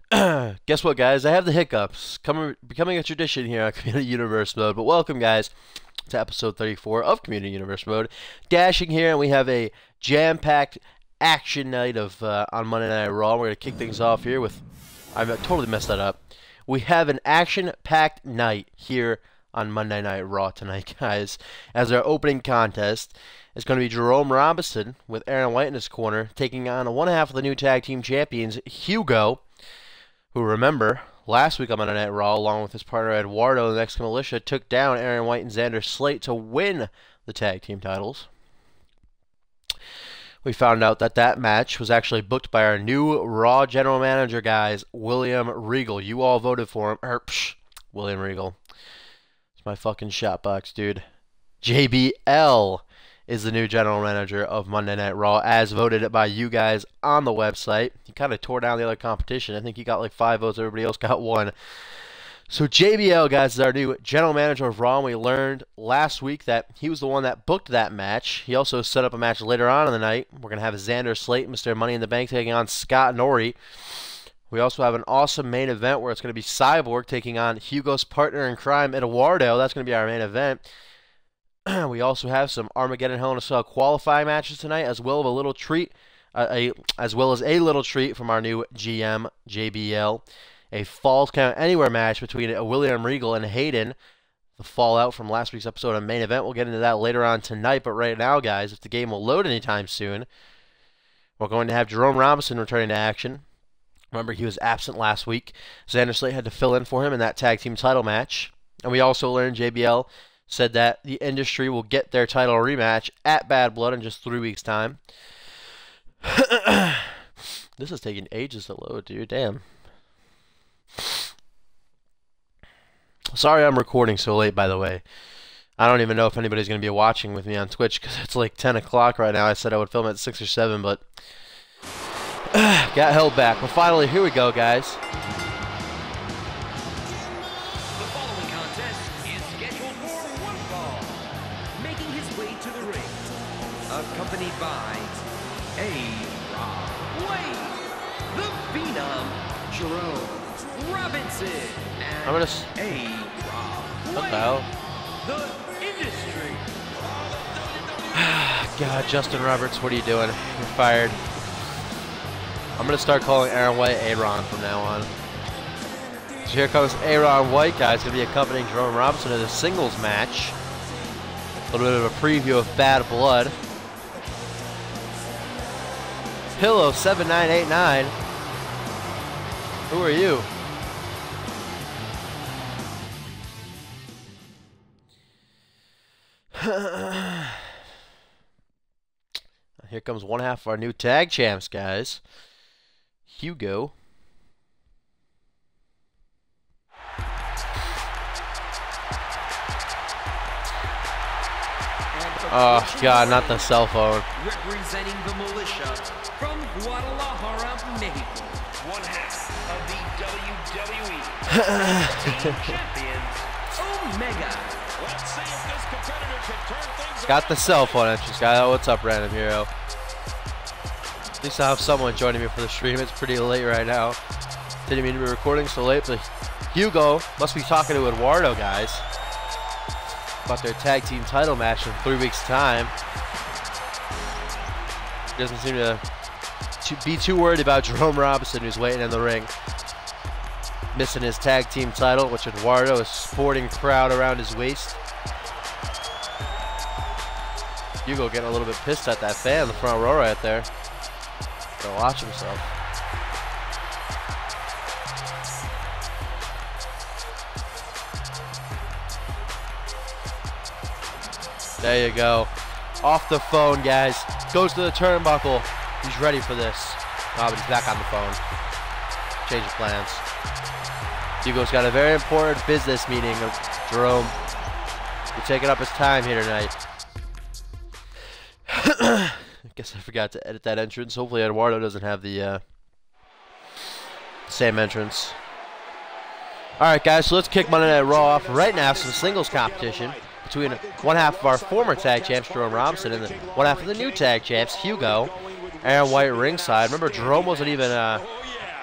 Guess what, guys? I have the hiccups. Becoming a tradition here on Community Universe Mode. But welcome, guys, to episode 34 of Community Universe Mode. Dashing here, and we have a jam-packed action night of on Monday Night Raw. We're going to kick things off here with... I totally messed that up. We have an action-packed night here on Monday Night Raw tonight, guys. As our opening contest is going to be Jerome Robinson with Aaron White in his corner, taking on one half of the new tag team champions, Hugo, who, remember, last week on Monday Night Raw, along with his partner Eduardo, the Mexican Militia, took down Aaron White and Xander Slate to win the tag team titles. We found out that that match was actually booked by our new Raw general manager, guys, William Regal. You all voted for him. William Regal. It's my fucking shot box, dude. JBL is the new general manager of Monday Night Raw, as voted by you guys on the website. He kind of tore down the other competition. I think he got like 5 votes. Everybody else got 1. So JBL, guys, is our new general manager of Raw, and we learned last week that he was the one that booked that match. He also set up a match later on in the night. We're going to have Xander Slate, Mr. Money in the Bank, taking on Scott Norrie. We also have an awesome main event where it's going to be Cyborg taking on Hugo's partner in crime, Eduardo. That's going to be our main event. We also have some Armageddon Hell in a Cell qualifying matches tonight, as well as a little treat, from our new GM JBL. A Falls Count Anywhere match between William Regal and Hayden. The fallout from last week's episode of main event. We'll get into that later on tonight. But right now, guys, if the game will load anytime soon, we're going to have Jerome Robinson returning to action. Remember, he was absent last week. Xander Slate had to fill in for him in that tag team title match. And we also learned JBL said that the Industry will get their title rematch at Bad Blood in just 3 weeks' time. This is taking ages to load, dude. Damn. Sorry I'm recording so late, by the way. I don't even know if anybody's going to be watching with me on Twitch, because it's like 10 o'clock right now. I said I would film at 6 or 7, but got held back. But finally, here we go, guys. Accompanied by A-Rob Wade, the Phenom, Jerome Robinson, and A-Rob What the hell? the Industry. God, Justin Roberts, what are you doing? You're fired. I'm going to start calling Aaron White Aaron from now on. So here comes Aaron White, guys. Going to be accompanying Jerome Robinson in a singles match. A little bit of a preview of Bad Blood. Pillow 7989. Who are you? Here comes one half of our new tag champs, guys. Hugo. Oh, God, not the cell phone. Representing the Militia from Guadalajara, Mexico. One half of the WWE champions, Omega. Let's see if this competitor can turn things Got the cell phone entrance, guy. Oh, what's up, Random Hero? At least I have someone joining me for the stream. It's pretty late right now. Didn't mean to be recording so late, but Hugo must be talking to Eduardo, guys, about their tag team title match in 3 weeks' time. He doesn't seem to be too worried about Jerome Robinson, who's waiting in the ring, missing his tag team title, which Eduardo is sporting proud around his waist. Hugo getting a little bit pissed at that fan in the front row right there. Gonna watch himself. There you go. Off the phone, guys. Goes to the turnbuckle. He's ready for this. Oh, but he's back on the phone. Change of plans. Hugo's got a very important business meeting of Jerome. We're taking up his time here tonight. I guess I forgot to edit that entrance. Hopefully Eduardo doesn't have the same entrance. Alright, guys, so let's kick Monday Night Raw off right now. Some singles competition between one half of our former tag champs, Jerome Robinson, and one half of the new tag champs, Hugo. Aaron White ringside. Remember, Jerome wasn't even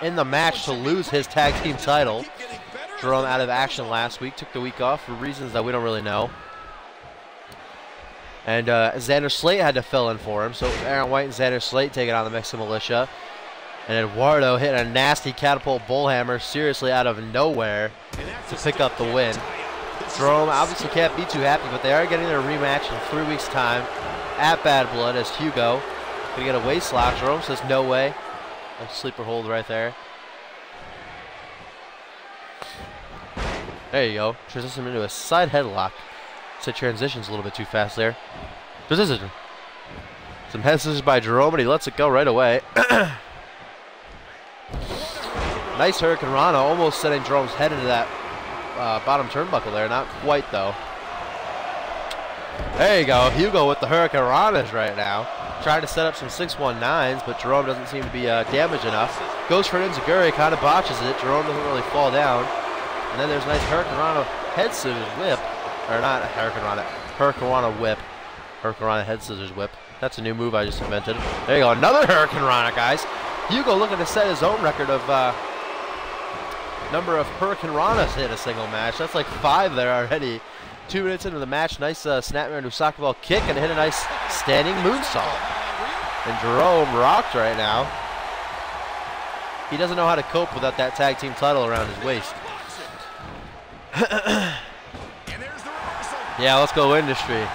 in the match to lose his tag team title. Jerome out of action last week, took the week off for reasons that we don't really know. And Xander Slate had to fill in for him, so Aaron White and Xander Slate taking on the Mexican Militia. And Eduardo hit a nasty catapult bullhammer seriously out of nowhere to pick up the win. Jerome obviously can't be too happy, but they are getting their rematch in 3 weeks' time at Bad Blood as Hugo gonna get a waist lock. Jerome says no way. A sleeper hold right there. There you go. Transition into a side headlock. So transitions a little bit too fast there. Transition. Some head scissors by Jerome, and he lets it go right away. Nice Hurricane Rana, almost sending Jerome's head into that bottom turnbuckle there. Not quite, though. There you go. Hugo with the Hurricane Ranas right now. Trying to set up some 619s, but Jerome doesn't seem to be damaged enough. Goes for an Enziguri, kind of botches it. Jerome doesn't really fall down. And then there's a nice Hurricane Rana head scissors whip. Or not a Hurricane Rana. Hurricane Rana whip. Hurricane Rana head scissors whip. That's a new move I just invented. There you go. Another Hurricane Rana, guys. Hugo looking to set his own record of number of Hurricane Ranas in a single match. That's like 5 there already. 2 minutes into the match, nice snapmare and Usaki ball kick, and hit a nice standing moonsault. And Jerome rocked right now. He doesn't know how to cope without that tag team title around his waist. Yeah, let's go industry.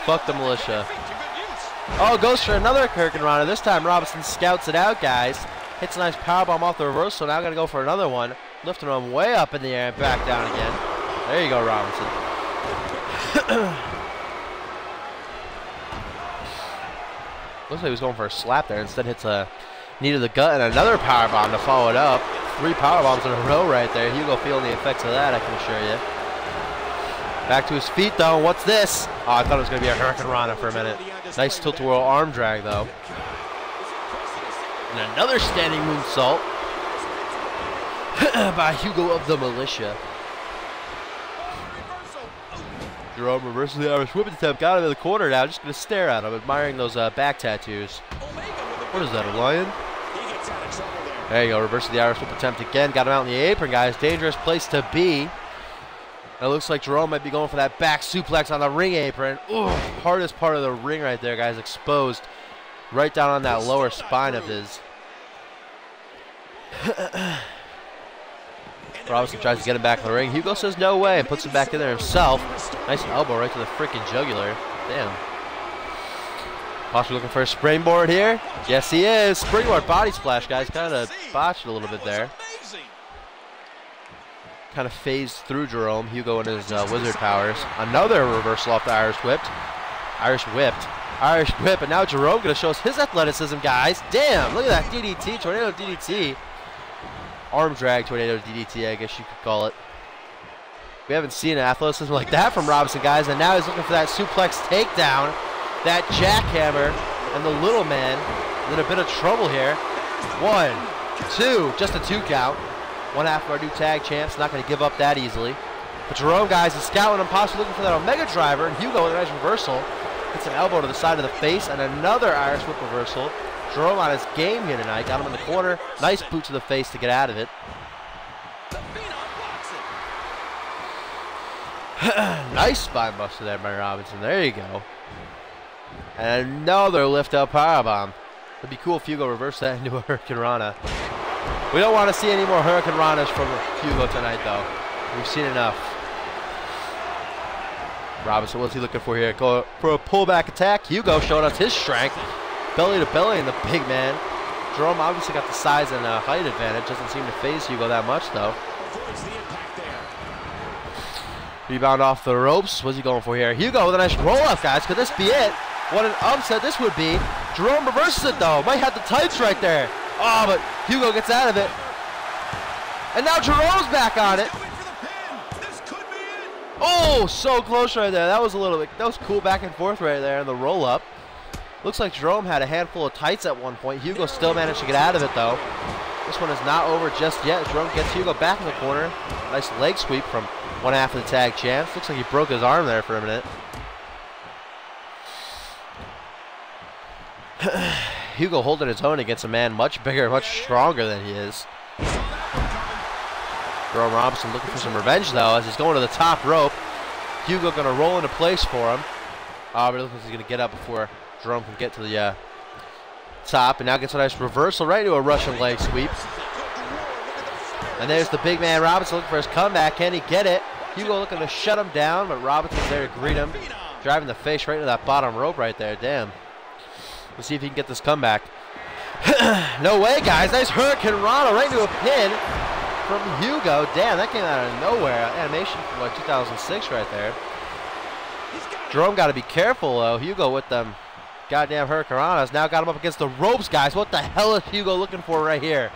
Fuck the Militia. Oh, goes for another Hurricane Rana. This time Robinson scouts it out, guys. Hits a nice powerbomb off the reversal. Now gonna go for another one. Lifting him way up in the air and back down again. There you go, Robinson. Looks like he was going for a slap there. Instead hits a knee to the gut and another powerbomb to follow it up. 3 powerbombs in a row right there. Hugo feeling the effects of that, I can assure you. Back to his feet, though. What's this? Oh, I thought it was going to be a Hurricane Rana for a minute. Nice tilt-a-whirl arm drag, though. And another standing moonsault by Hugo of the Militia. Jerome reverses the Irish whip attempt. Got him in the corner now. Just going to stare at him, admiring those back tattoos. What is that, a lion? There you go. Reverses the Irish whip attempt again. Got him out in the apron, guys. Dangerous place to be. It looks like Jerome might be going for that back suplex on the ring apron. Ooh, hardest part of the ring right there, guys. Exposed right down on that lower spine of his. Robinson tries to get him back in the ring. Hugo says no way and puts him back in there himself. Nice elbow right to the freaking jugular. Damn. Possibly looking for a springboard here. Yes, he is. Springboard body splash, guys. Kind of botched a little bit there. Kind of phased through Jerome. Hugo and his wizard powers. Another reversal off the Irish whipped. Irish whip, and now Jerome going to show us his athleticism, guys. Damn, look at that DDT, tornado DDT. Arm drag tornado DDT, I guess you could call it. We haven't seen an athleticism like that from Robinson, guys, and now he's looking for that suplex takedown, that jackhammer, and the little man is in a bit of trouble here. 1, 2, just a 2 count. One half of our new tag champs, not going to give up that easily. But Jerome, guys, is scouting him, possibly looking for that Omega driver, and Hugo with a nice reversal. Gets an elbow to the side of the face, and another Irish whip reversal. Jerome on his game here tonight. Got him in the corner. Nice boot to the face to get out of it. Nice spine buster there by Robinson. There you go. And another lift-up powerbomb. It'd be cool if Hugo reversed that into a Hurricane Rana. We don't want to see any more Hurricane Ranas from Hugo tonight, though. We've seen enough. Robinson, what's he looking for here? Go for a pullback attack. Hugo showing us his strength. Belly to belly in the big man. Jerome obviously got the size and height advantage. Doesn't seem to phase Hugo that much, though. Rebound off the ropes. What's he going for here? Hugo with a nice roll-up, guys. Could this be it? What an upset this would be. Jerome reverses it, though. Might have the tights right there. Oh, but Hugo gets out of it. And now Jerome's back on it. Oh, so close right there. That was a little bit, that was cool back and forth right there in the roll up. Looks like Jerome had a handful of tights at one point. Hugo still managed to get out of it though. This one is not over just yet. Jerome gets Hugo back in the corner. Nice leg sweep from one half of the tag champs. Looks like he broke his arm there for a minute. Hugo holding his own against a man much bigger, much stronger than he is. Jerome Robinson looking for some revenge, though, as he's going to the top rope. Hugo going to roll into place for him. But it looks like he's going to get up before Jerome can get to the top. And now gets a nice reversal right into a Russian leg sweep. And there's the big man Robinson looking for his comeback. Can he get it? Hugo looking to shut him down, but Robinson's there to greet him. Driving the face right into that bottom rope right there. Damn. Let's see if he can get this comeback. No way, guys. Nice Hurricane Rana right into a pin from Hugo. Damn, that came out of nowhere. Animation from like 2006 right there. Jerome got to be careful, though. Hugo with them goddamn Hurricane Ranas. Now got him up against the ropes, guys. What the hell is Hugo looking for right here?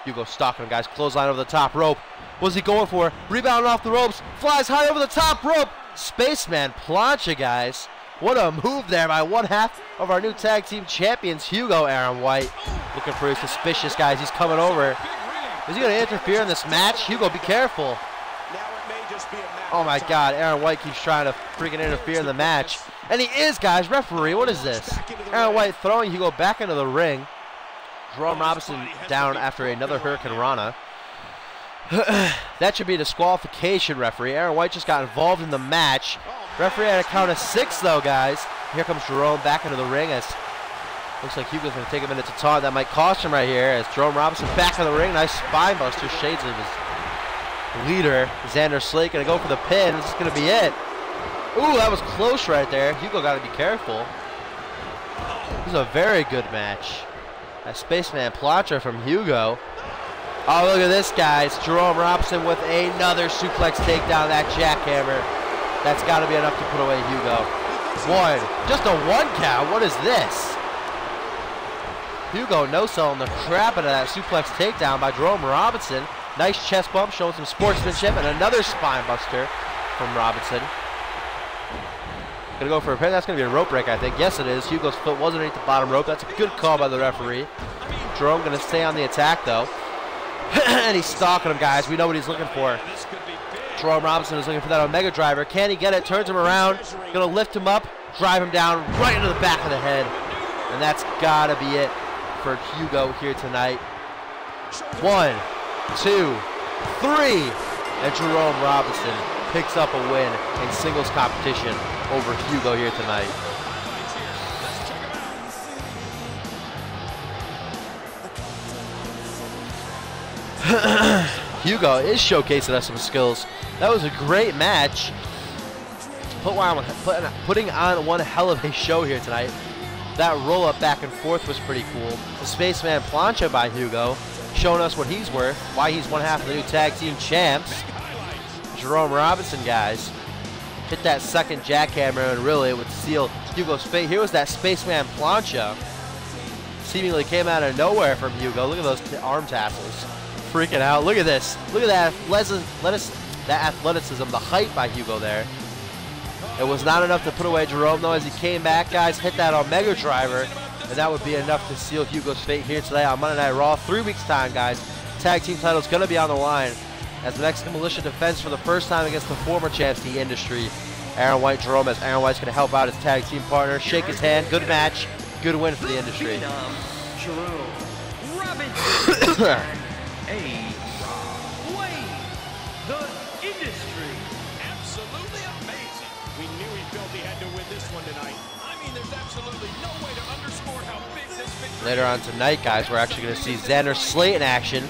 Hugo stalking him, guys. Clothesline over the top rope. What's he going for? Rebounding off the ropes. Flies high over the top rope. Spaceman plancha, guys. What a move there by one half of our new tag team champions, Hugo. Aaron White looking pretty suspicious, guys. He's coming over. Is he going to interfere in this match? Hugo, be careful. Oh my God, Aaron White keeps trying to freaking interfere in the match. And he is, guys. Referee, what is this? Aaron White throwing Hugo back into the ring. Jerome Robinson down after another Hurricane Rana. That should be a disqualification, referee. Aaron White just got involved in the match. Referee had a count of 6, though, guys. Here comes Jerome back into the ring as looks like Hugo's going to take a minute to taunt. That might cost him right here as Jerome Robinson back in the ring. Nice spine buster. Shades of his leader, Xander Slate, going to go for the pin. This is going to be it. Ooh, that was close right there. Hugo got to be careful. This is a very good match. That Spaceman plancha from Hugo. Oh, look at this, guys. Jerome Robinson with another suplex takedown. That jackhammer. That's got to be enough to put away Hugo. One. Just a 1 count. What is this? Hugo no-selling the crap out of that suplex takedown by Jerome Robinson. Nice chest bump, showing some sportsmanship, and another spine buster from Robinson. Gonna go for a pin. That's gonna be a rope break, I think. Yes, it is. Hugo's foot was underneath the bottom rope. That's a good call by the referee. Jerome gonna stay on the attack, though. And he's stalking him, guys. We know what he's looking for. Jerome Robinson is looking for that Omega driver. Can he get it? Turns him around. Gonna lift him up, drive him down right into the back of the head. And that's gotta be it for Hugo here tonight. 1, 2, 3. And Jerome Robinson picks up a win in singles competition over Hugo here tonight. Hugo is showcasing us some skills. That was a great match. Putting on one hell of a show here tonight. That roll-up back and forth was pretty cool. The Spaceman plancha by Hugo, showing us what he's worth, why he's one half of the new tag team champs. Jerome Robinson, guys, hit that second jackhammer and really it would seal Hugo's fate. Here was that Spaceman plancha. Seemingly came out of nowhere from Hugo. Look at those arm tassels. Freaking out. Look at this. Look at that athleticism, the height by Hugo there. It was not enough to put away Jerome, though, as he came back, guys, hit that Omega driver, and that would be enough to seal Hugo's fate here today on Monday Night Raw. 3 weeks' time, guys. Tag team title's going to be on the line as the Mexican Militia defends for the first time against the former champs of the industry, Aaron White, Jerome, as Aaron White's going to help out his tag team partner, shake his hand. Good match. Good win for the industry. Jerome Robinson. The industry. Absolutely amazing. We knew he felt he had to win this one tonight. I mean, there's absolutely no way to underscore how big this victory is. Later on tonight, guys, we're actually going to see Xander Slate in action.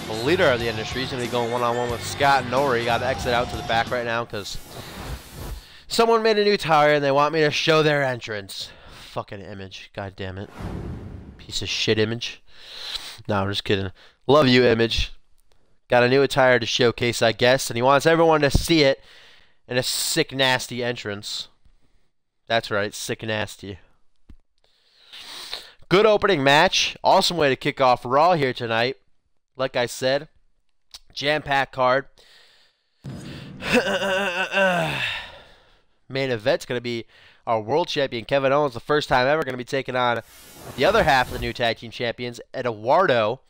The leader of the industry. He's going to be going one-on-one with Scott Nori. He got to exit out to the back right now because someone made a new tire and they want me to show their entrance. Fucking Image. God damn it. Piece of shit, Image. No, I'm just kidding. Love you, Image. Got a new attire to showcase, I guess, and he wants everyone to see it in a sick, nasty entrance. That's right, sick, nasty. Good opening match. Awesome way to kick off Raw here tonight. Like I said, jam-packed card. Main event's going to be our world champion, Kevin Owens, the first time ever going to be taking on the other half of the new tag team champions, Eduardo.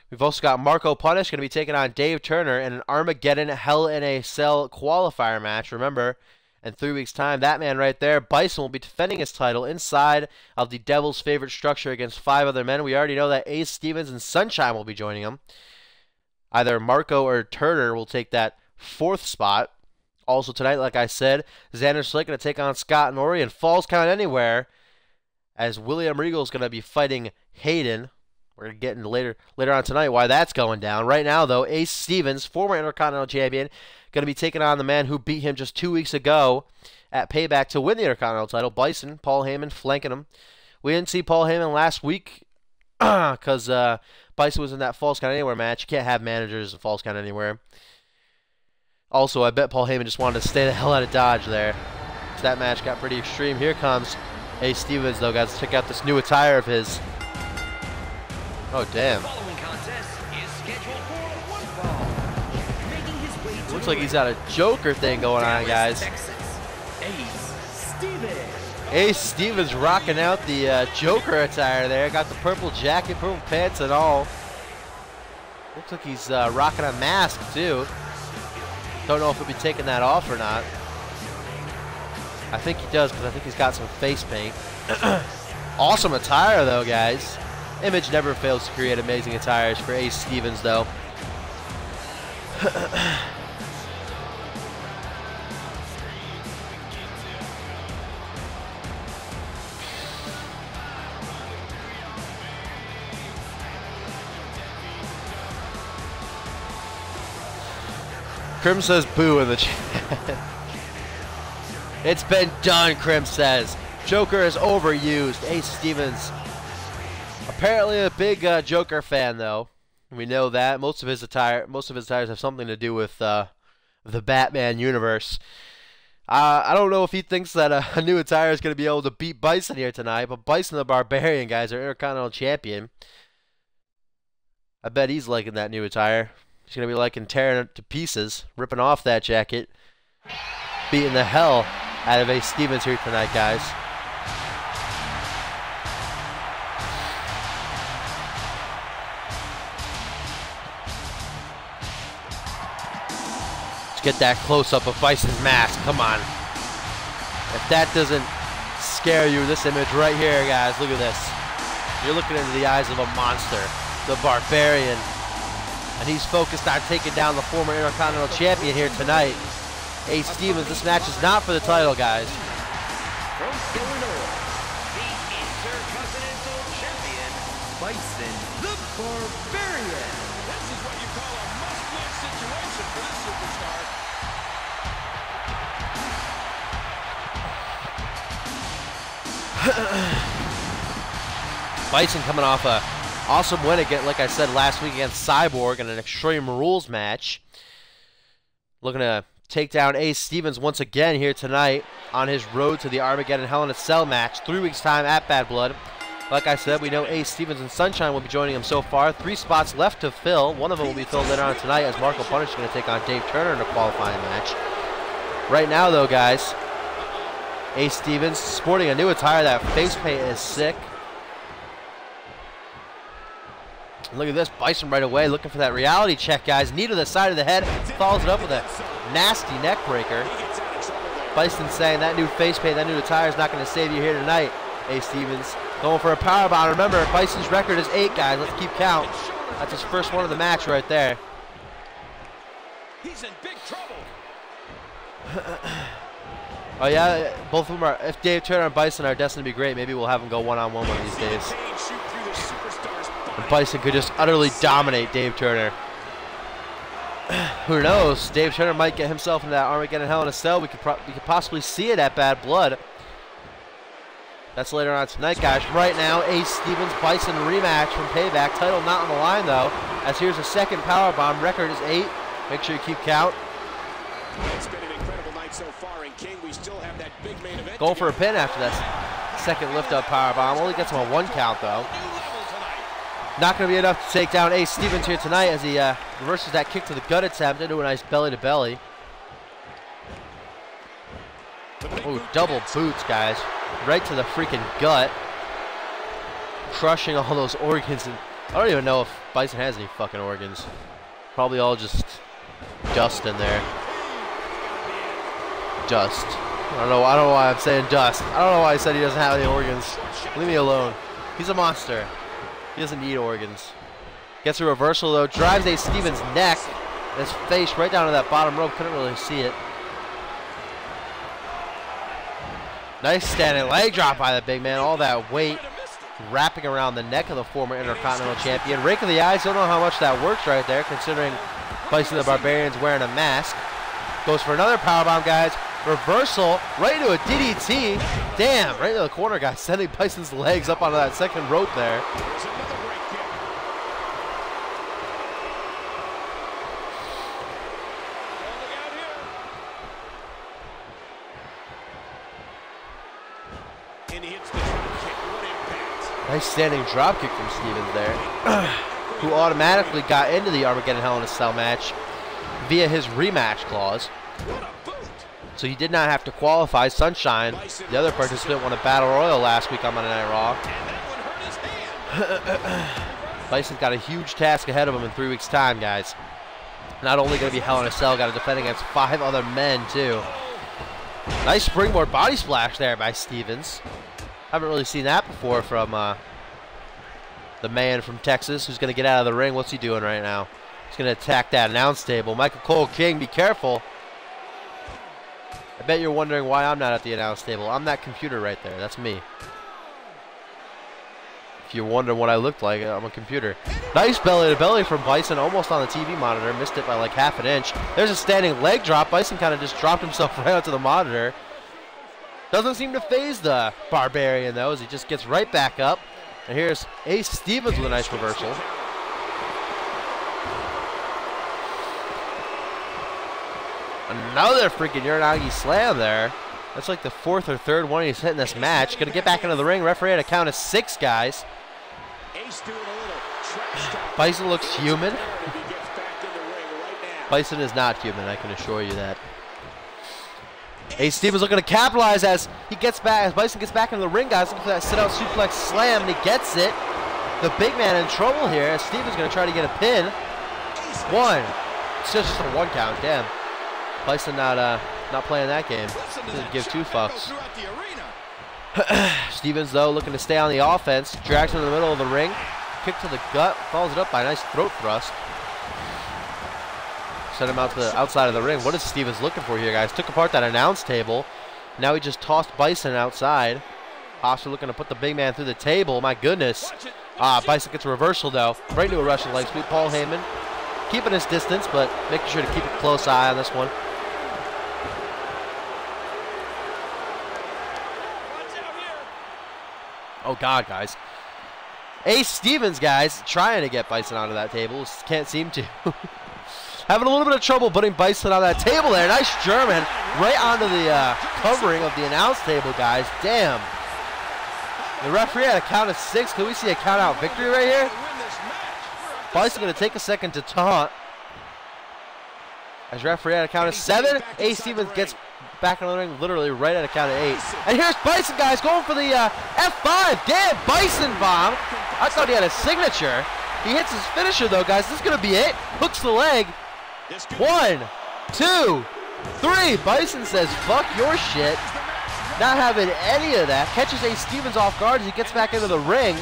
We've also got Marco Punish going to be taking on Dave Turner in an Armageddon Hell in a Cell qualifier match. Remember, In 3 weeks' time, that man right there, Bison, will be defending his title inside of the Devil's favorite structure against 5 other men. We already know that Ace Stevens and Sunshine will be joining him. Either Marco or Turner will take that 4th spot. Also tonight, like I said, Xander Slick going to take on Scott Norrie, and Falls Count Anywhere, as William Regal is going to be fighting Hayden. We're going to get into later on tonight why that's going down. Right now, though, Ace Stevens, former Intercontinental Champion, going to be taking on the man who beat him just 2 weeks ago at Payback to win the Intercontinental title, Bison. Paul Heyman flanking him. We didn't see Paul Heyman last week because Bison was in that Falls Count Anywhere match. You can't have managers in Falls Count Anywhere. Also, I bet Paul Heyman just wanted to stay the hell out of Dodge there. So that match got pretty extreme. Here comes Ace Stevens, though, guys. Check out this new attire of his. Oh, damn. Looks like he's got a Joker thing going on, guys. Ace Stevens rocking out the Joker attire there. Got the purple jacket, purple pants and all. Looks like he's rocking a mask, too. Don't know if he'll be taking that off or not. I think he does, because I think he's got some face paint. Awesome attire, though, guys. Image never fails to create amazing attires for Ace Stevens, though. Crim says boo in the chat. It's been done, Crim says. Joker is overused. Ace Stevens, apparently a big Joker fan, though. We know that most of his attires have something to do with the Batman universe. I don't know if he thinks that a new attire is going to be able to beat Bison here tonight, but Bison the Barbarian, guys, are Intercontinental Champion. I bet he's liking that new attire. He's going to be liking tearing it to pieces, ripping off that jacket, beating the hell out of Ace Stevens here tonight, guys. Let's get that close-up of Bison's mask. Come on. If that doesn't scare you, this image right here, guys, look at this. You're looking into the eyes of a monster, the Barbarian. And he's focused on taking down the former Intercontinental Champion here tonight. Ace Stevens, this match is not for the title, guys. From Illinois, the Intercontinental Champion, Bison the Barbarian. This is what you call a must-win situation for this superstar. Bison coming off a awesome win again, like I said last week, against Cyborg in an Extreme Rules match. Looking to take down Ace Stevens once again here tonight on his road to the Armageddon Hell in a Cell match. 3 weeks' time at Bad Blood. Like I said, we know Ace Stevens and Sunshine will be joining him so far. 3 spots left to fill. One of them will be filled later on tonight, as Marco Punish is going to take on Dave Turner in a qualifying match. Right now, though, guys, Ace Stevens sporting a new attire. That face paint is sick. Look at this, Bison right away, looking for that reality check, guys. Knee to the side of the head, follows it up with a nasty neck breaker. Bison saying that new face paint, that new attire is not going to save you here tonight. Ace Stevens going for a powerbomb. Remember, Bison's record is 8, guys. Let's keep count. That's his first one of the match right there. He's in big trouble. Oh yeah, both of them are. If Dave Turner and Bison are destined to be great, maybe we'll have them go one-on-one one of these days. And Bison could just utterly dominate Dave Turner. Who knows? Dave Turner might get himself into that Armageddon Hell in a Cell. We could possibly see it at Bad Blood. That's later on tonight, guys. Right now, Ace Stevens Bison rematch from Payback. Title not on the line though. As here's a second powerbomb. Record is 8. Make sure you keep count. It's been an incredible night so far, and King, we still have that big main event. Going for a pin after that second lift-up powerbomb. Only gets him a 1 count though. Not going to be enough to take down Ace Stevens here tonight as he reverses that kick to the gut attempt into a nice belly-to-belly. Oh, double boots, guys. Right to the freaking gut. Crushing all those organs. And I don't even know if Bison has any fucking organs. Probably all just dust in there. Dust. I don't know why I'm saying dust. I don't know why I said he doesn't have any organs. Leave me alone. He's a monster. He doesn't need organs. Gets a reversal though. Drives Ace Stevens' neck. His face right down to that bottom rope. Couldn't really see it. Nice standing leg drop by the big man. All that weight wrapping around the neck of the former Intercontinental Champion. Rake of the eyes. Don't know how much that works right there, considering Bison the Barbarian's wearing a mask. Goes for another powerbomb, guys. Reversal right into a DDT. Damn, right into the corner, guys. Sending Bison's legs up onto that second rope there. Nice standing dropkick from Stevens there, who automatically got into the Armageddon Hell in a Cell match via his rematch clause. So he did not have to qualify. Sunshine, the other participant, won a Battle Royal last week on Monday Night Raw. Bison's got a huge task ahead of him in 3 weeks' time, guys. Not only going to be Hell in a Cell, got to defend against 5 other men, too. Nice springboard body splash there by Stevens. Haven't really seen that before from the man from Texas who's going to get out of the ring. What's he doing right now? He's going to attack that announce table. Michael Cole King, be careful. I bet you're wondering why I'm not at the announce table. I'm that computer right there. That's me. If you're wondering what I looked like, I'm a computer. Nice belly-to-belly from Bison, almost on the TV monitor. Missed it by like half an inch. There's a standing leg drop. Bison kind of just dropped himself right onto the monitor. Doesn't seem to phase the Barbarian, though, as he just gets right back up. And here's Ace Stevens with a nice reversal. Another freaking Uranagi slam there. That's like the 4th or 3rd one he's hitting this match. Gonna get back into the ring. Referee had a count of 6, guys. Bison looks human. Bison is not human, I can assure you that. Ace Stevens looking to capitalize as he gets back, as Bison gets back into the ring, guys. Looking for that sit-out suplex slam, and he gets it. The big man in trouble here, as Stevens going to try to get a pin. 1. It's just a 1 count, damn. Bison not playing that game. Doesn't give 2 fucks. Stevens, though, looking to stay on the offense. Drags him in the middle of the ring. Kick to the gut, follows it up by a nice throat thrust. Sent him out to the outside of the ring. What is Stevens looking for here, guys? Took apart that announce table. Now he just tossed Bison outside. Oscar looking to put the big man through the table. My goodness. Bison gets a reversal, though. Right into a Russian leg sweep. Paul Heyman keeping his distance, but making sure to keep a close eye on this one. Oh, God, guys. Ace Stevens, guys, trying to get Bison onto that table. Can't seem to. Having a little bit of trouble putting Bison on that table there. Nice German right onto the covering of the announce table, guys. Damn. The referee had a count of 6. Can we see a count-out victory right here? Bison going to take a second to taunt. As referee had a count of 7. Ace Stevens gets back in the ring literally right at a count of 8. And here's Bison, guys, going for the F5. Damn, Bison bomb. I thought he had a signature. He hits his finisher, though, guys. This is going to be it. Hooks the leg. 1, 2, 3. Bison says, fuck your shit. Not having any of that. Catches Ace Stevens off guard as he gets back into the ring.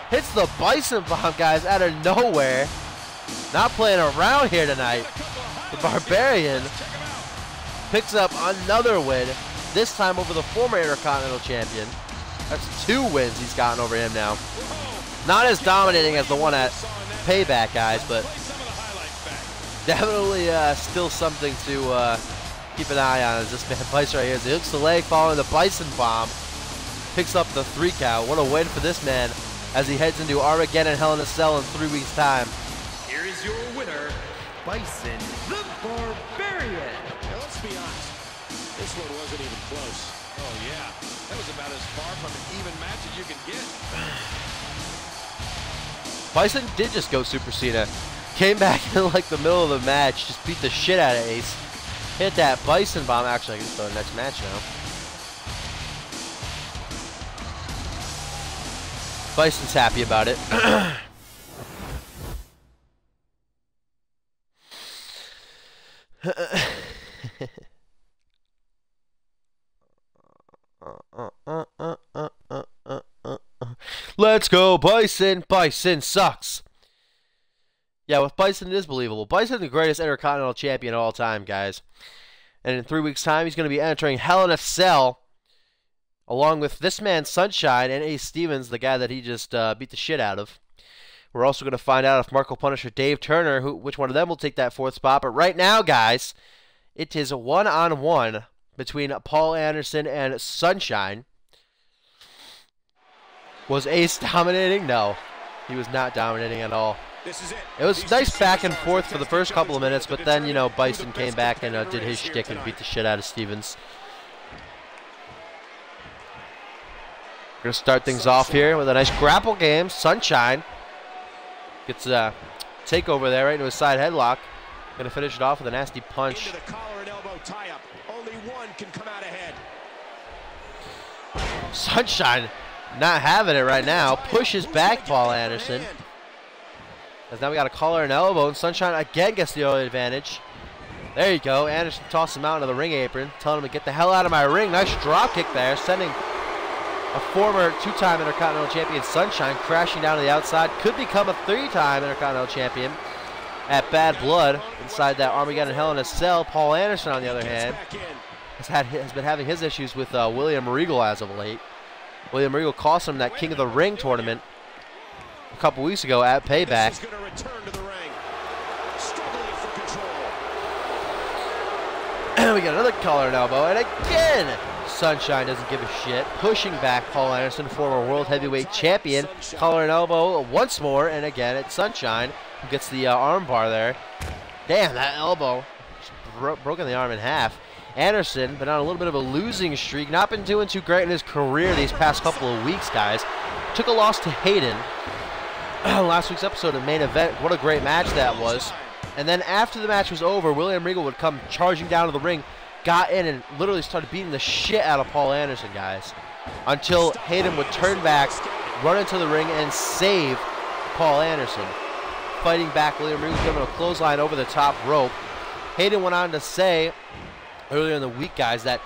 Hits the Bison bomb, guys, out of nowhere. Not playing around here tonight. The Barbarian picks up another win. This time over the former Intercontinental Champion. That's 2 wins he's gotten over him now. Not as dominating as the one at Payback, guys, but definitely still something to keep an eye on. As this man Bison right here, as he hooks the leg following the Bison bomb, picks up the 3 count. What a win for this man as he heads into Armageddon Hell in a Cell in 3 weeks' time. Here is your winner, Bison the Barbarian. Now, let's be honest, this one wasn't even close. Oh yeah, that was about as far from an even match as you can get. Bison did just go Super Cena. Came back in like the middle of the match, just beat the shit out of Ace. Hit that Bison bomb. Actually, I can start the next match now. Bison's happy about it. Let's go, Bison. Bison sucks. Yeah, with Bison, it is believable. Bison is the greatest Intercontinental Champion of all time, guys. And in 3 weeks' time, he's going to be entering Hell in a Cell, along with this man, Sunshine, and Ace Stevens, the guy that he just beat the shit out of. We're also going to find out if Marco Punisher Dave Turner, which one of them will take that 4th spot. But right now, guys, it is a one-on-one between Paul Anderson and Sunshine. Was Ace dominating? No, he was not dominating at all. It was nice back and forth for the first couple of minutes, but then, you know, Bison came back and did his shtick and beat the shit out of Stevens. We're going to start things off here with a nice grapple game. Sunshine gets a takeover there right into a side headlock. Going to finish it off with a nasty punch. Into the collar and elbow tie-up. Only one can come out ahead. Sunshine not having it right now. Pushes back Paul Anderson. As now we got a collar and elbow, and Sunshine again gets the early advantage. There you go. Anderson tosses him out into the ring apron, telling him to get the hell out of my ring. Nice drop kick there, sending a former 2-time Intercontinental Champion, Sunshine, crashing down to the outside. Could become a 3-time Intercontinental Champion at Bad Blood inside that Armageddon Hell in a Cell. Paul Anderson, on the other hand, has been having his issues with William Regal as of late. William Regal cost him that King of the Ring tournament a couple weeks ago at Payback. And we got another collar and elbow, and again, Sunshine doesn't give a shit, pushing back Paul Anderson, former World Heavyweight Champion. Collar and elbow once more, and again, it's Sunshine who gets the arm bar there. Damn, that elbow broken the arm in half. Anderson been on a little bit of a losing streak, not been doing too great in his career these past couple of weeks, guys. Took a loss to Hayden last week's episode of Main Event. What a great match that was. And then after the match was over, William Regal would come charging down to the ring, got in and literally started beating the shit out of Paul Anderson, guys, until Hayden would turn back, run into the ring, and save Paul Anderson. Fighting back, William Regal giving a clothesline over the top rope. Hayden went on to say earlier in the week, guys, that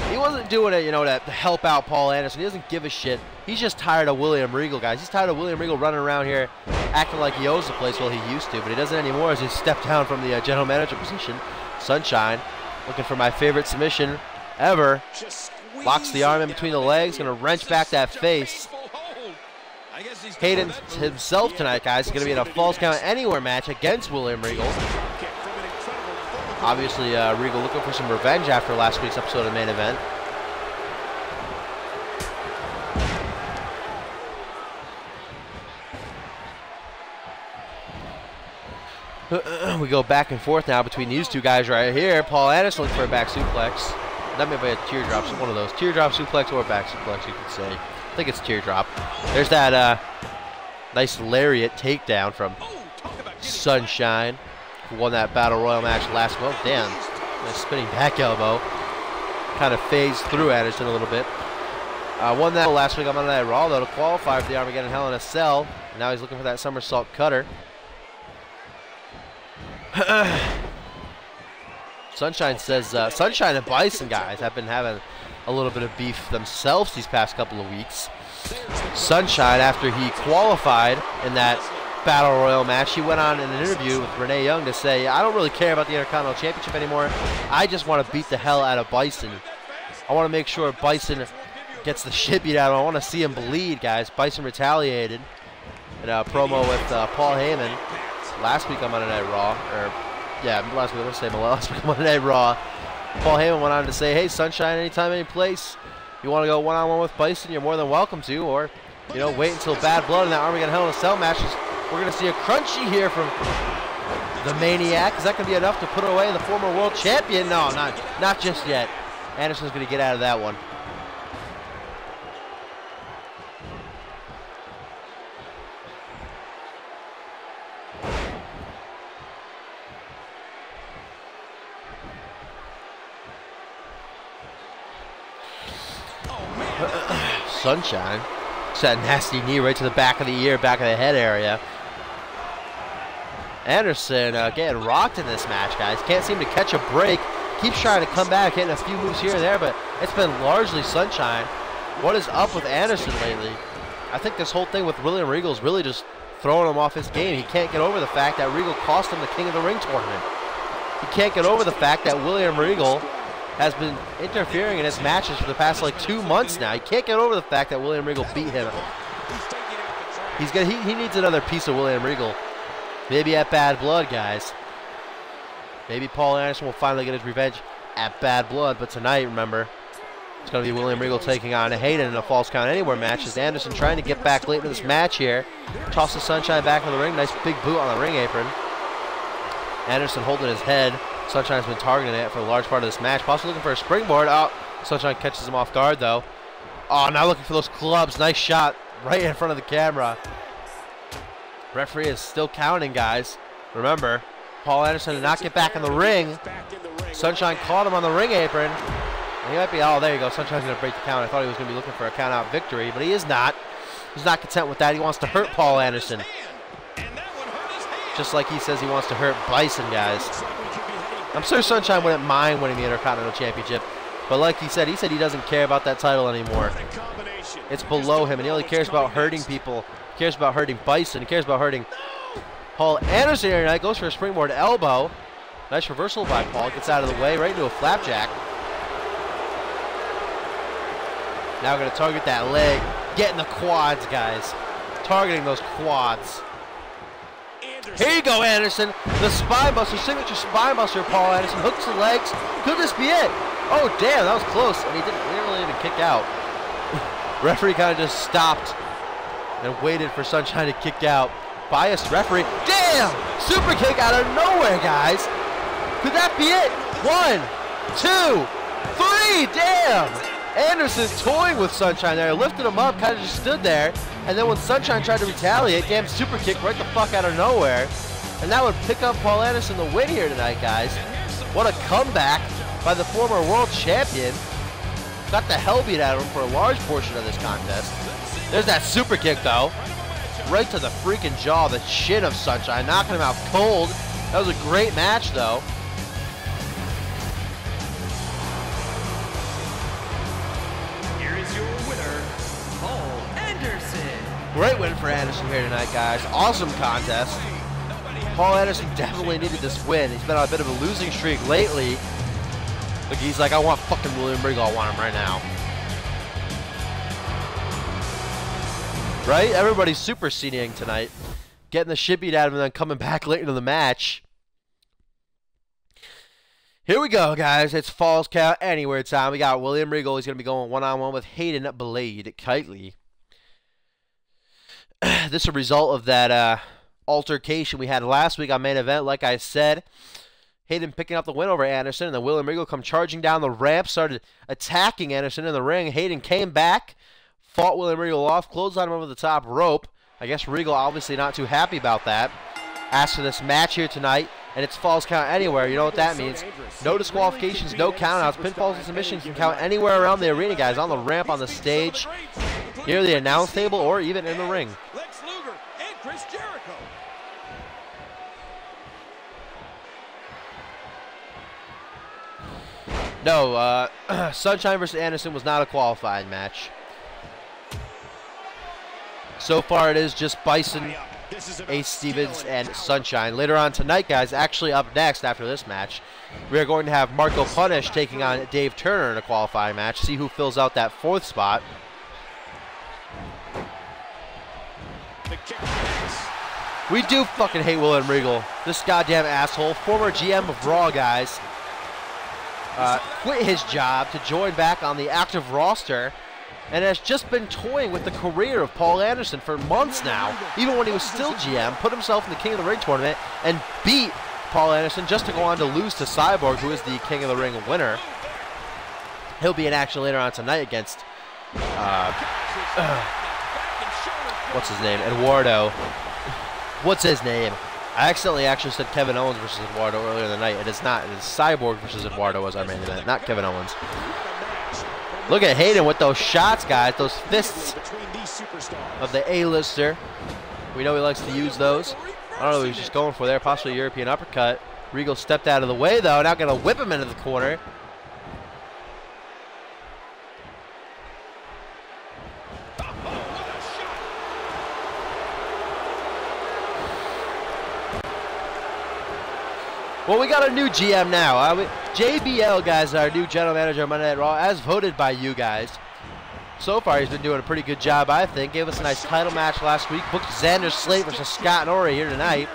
he wasn't doing it, you know, to help out Paul Anderson. He doesn't give a shit. He's just tired of William Regal, guys. He's tired of William Regal running around here acting like he owns the place. Well, he used to, but he doesn't anymore as he stepped down from the general manager position. Sunshine looking for my favorite submission ever. Locks the arm in between the legs, going to wrench back that face. Hayden himself tonight, guys, is going to be in a Falls Count Anywhere match against William Regal. Obviously, Regal looking for some revenge after last week's episode of Main Event. We go back and forth now between these two guys right here. Paul Anderson looking for a back suplex. That may be a teardrop, one of those. Teardrop suplex or back suplex, you could say. I think it's teardrop. There's that nice lariat takedown from Sunshine, who won that Battle Royal match last month. Damn, nice spinning back elbow. Kind of phased through Anderson a little bit. Won that last week on Monday Night Raw, though, to qualify for the Armageddon Hell in a Cell. And now he's looking for that somersault cutter. Sunshine says Sunshine and Bison, guys, have been having a little bit of beef themselves these past couple of weeks. Sunshine, after he qualified in that Battle Royal match, he went on in an interview with Renee Young to say, I don't really care about the Intercontinental Championship anymore. I just want to beat the hell out of Bison. I want to make sure Bison gets the shit beat out of him. I want to see him bleed, guys. Bison retaliated in a promo with Paul Heyman last week on Monday Night Raw, last week on Monday Night Raw. Paul Heyman went on to say, hey, Sunshine, anytime, any place, you want to go one-on-one with Bison, you're more than welcome to, or, you know, wait until Bad Blood in that Armageddon Hell in a Cell match. We're going to see a crunchy here from the Maniac. Is that going to be enough to put away the former world champion? No, not just yet. Anderson's going to get out of that one. Sunshine. It's that nasty knee right to the back of the ear, back of the head area. Anderson getting rocked in this match, guys. Can't seem to catch a break. Keeps trying to come back, hitting a few moves here and there, but it's been largely Sunshine. What is up with Anderson lately? I think this whole thing with William Regal is really just throwing him off his game. He can't get over the fact that Regal cost him the King of the Ring tournament. He can't get over the fact that William Regal has been interfering in his matches for the past like 2 months now. He can't get over the fact that William Regal beat him. He needs another piece of William Regal. Maybe at Bad Blood, guys. Maybe Paul Anderson will finally get his revenge at Bad Blood. But tonight, remember, it's going to be William Regal taking on Hayden in a Falls Count Anywhere match. As Anderson trying to get back late into this match here. Tosses Sunshine back in the ring. Nice big boot on the ring apron. Anderson holding his head. Sunshine's been targeting it for a large part of this match. Possibly looking for a springboard. Oh, Sunshine catches him off guard, though. Oh, now looking for those clubs. Nice shot right in front of the camera. Referee is still counting, guys. Remember, Paul Anderson did not get back in the ring. Sunshine caught him on the ring apron. And he might be, oh, there you go. Sunshine's going to break the count. I thought he was going to be looking for a count-out victory, but he is not. He's not content with that. He wants to hurt Paul Anderson. Just like he says he wants to hurt Bison, guys. I'm sure Sunshine wouldn't mind winning the Intercontinental Championship. But like he said he doesn't care about that title anymore. It's below him, and he only cares about hurting people. He cares about hurting Bison. He cares about hurting Paul Anderson here tonight. Goes for a springboard elbow. Nice reversal by Paul. Gets out of the way, right into a flapjack. Now going to target that leg. Getting the quads, guys. Targeting those quads. Here you go, Anderson. The spine buster, signature spine buster. Paul Anderson hooks the legs. Could this be it? Oh, damn, that was close. And he didn't really even kick out. Referee kind of just stopped and waited for Sunshine to kick out. Biased referee. Damn! Super kick out of nowhere, guys. Could that be it? 1, 2, 3. Damn! Anderson toying with Sunshine there. Lifted him up, kind of just stood there. And then when Sunshine tried to retaliate, damn super kick right the fuck out of nowhere. And that would pick up Paul Anderson the win here tonight, guys. What a comeback by the former world champion. Got the hell beat out of him for a large portion of this contest. There's that super kick, though. Right to the freaking jaw, the chin of Sunshine, knocking him out cold. That was a great match, though. Here is your winner, Paul Anderson. Great win for Anderson here tonight, guys. Awesome contest. Paul Anderson definitely needed this win. He's been on a bit of a losing streak lately. Look, he's like, I want fucking William Regal. I want him right now. Right? Everybody's super seniing tonight. Getting the shit beat out of him and then coming back late into the match. Here we go, guys. It's Falls Count Anywhere time. We got William Regal. He's going to be going one-on-one with Hayden Blade Kitely. This is a result of that altercation we had last week on main event. Like I said, Hayden picking up the win over Anderson, and then William Regal come charging down the ramp, started attacking Anderson in the ring. Hayden came back, fought William Regal off, closed on him over the top rope. I guess Regal obviously not too happy about that. As for this match here tonight, and it's Falls Count Anywhere, you know what that means. No disqualifications, no countouts. Pinfalls and submissions can count anywhere around the arena, guys. On the ramp, on the stage, near the announce table, or even in the ring. Lex Luger and Chris Jericho. No, Sunshine versus Anderson was not a qualifying match. So far it is just Bison, Ace Stevens, and Sunshine. Later on tonight, guys, actually up next after this match, we are going to have Marco Punish taking on Dave Turner in a qualifying match. See who fills out that 4th spot. We do fucking hate William Regal. This goddamn asshole. Former GM of Raw, guys. Quit his job to join back on the active roster and has just been toying with the career of Paul Anderson for months now. Even when he was still GM, put himself in the King of the Ring tournament and beat Paul Anderson just to go on to lose to Cyborg, who is the King of the Ring winner. He'll be in action later on tonight against, what's his name? Eduardo. What's his name? I accidentally actually said Kevin Owens versus Eduardo earlier in the night. It is not. It is Cyborg versus Eduardo as our main event, not Kevin Owens. Look at Hayden with those shots, guys. Those fists of the A-lister. We know he likes to use those. I don't know what he was just going for there. Possibly a European uppercut. Regal stepped out of the way, though. Now going to whip him into the corner. Well, we got a new GM now. JBL, guys, our new general manager of Monday Night Raw, as voted by you guys. So far, he's been doing a pretty good job, I think. Gave us a nice title match last week. Booked Xander Slate versus Scott Norrie here tonight.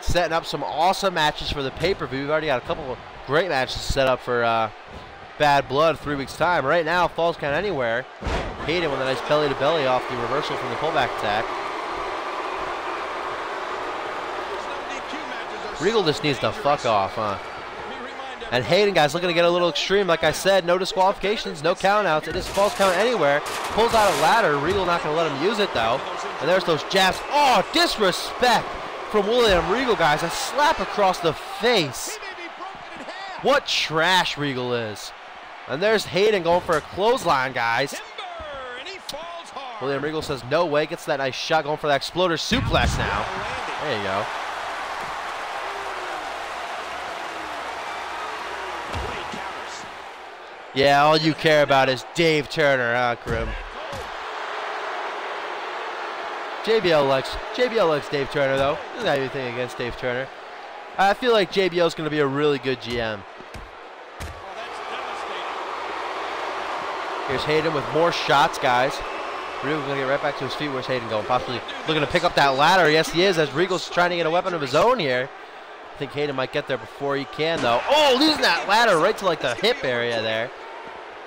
Setting up some awesome matches for the pay-per-view. We've already got a couple of great matches set up for Bad Blood 3 weeks' time. Right now, Falls Count Anywhere. Hayden with a nice belly-to-belly off the reversal from the pullback attack. Regal just needs to fuck off, huh? And Hayden, guys, looking to get a little extreme. Like I said, no disqualifications, no countouts. It is Falls Count Anywhere. Pulls out a ladder. Regal not going to let him use it, though. And there's those jabs. Oh, disrespect from William Regal, guys. A slap across the face. What trash Regal is. And there's Hayden going for a clothesline, guys. William Regal says no way. Gets that nice shot, going for that exploder suplex now. There you go. Yeah, all you care about is Dave Turner, huh, Grim? JBL likes Dave Turner, though. Doesn't have anything against Dave Turner. I feel like JBL is going to be a really good GM. Here's Hayden with more shots, guys. Regal's going to get right back to his feet. Where's Hayden going? Possibly looking to pick up that ladder. Yes, he is, as Regal's trying to get a weapon of his own here. I think Hayden might get there before he can, though. Oh, losing that ladder right to, like, the hip area there.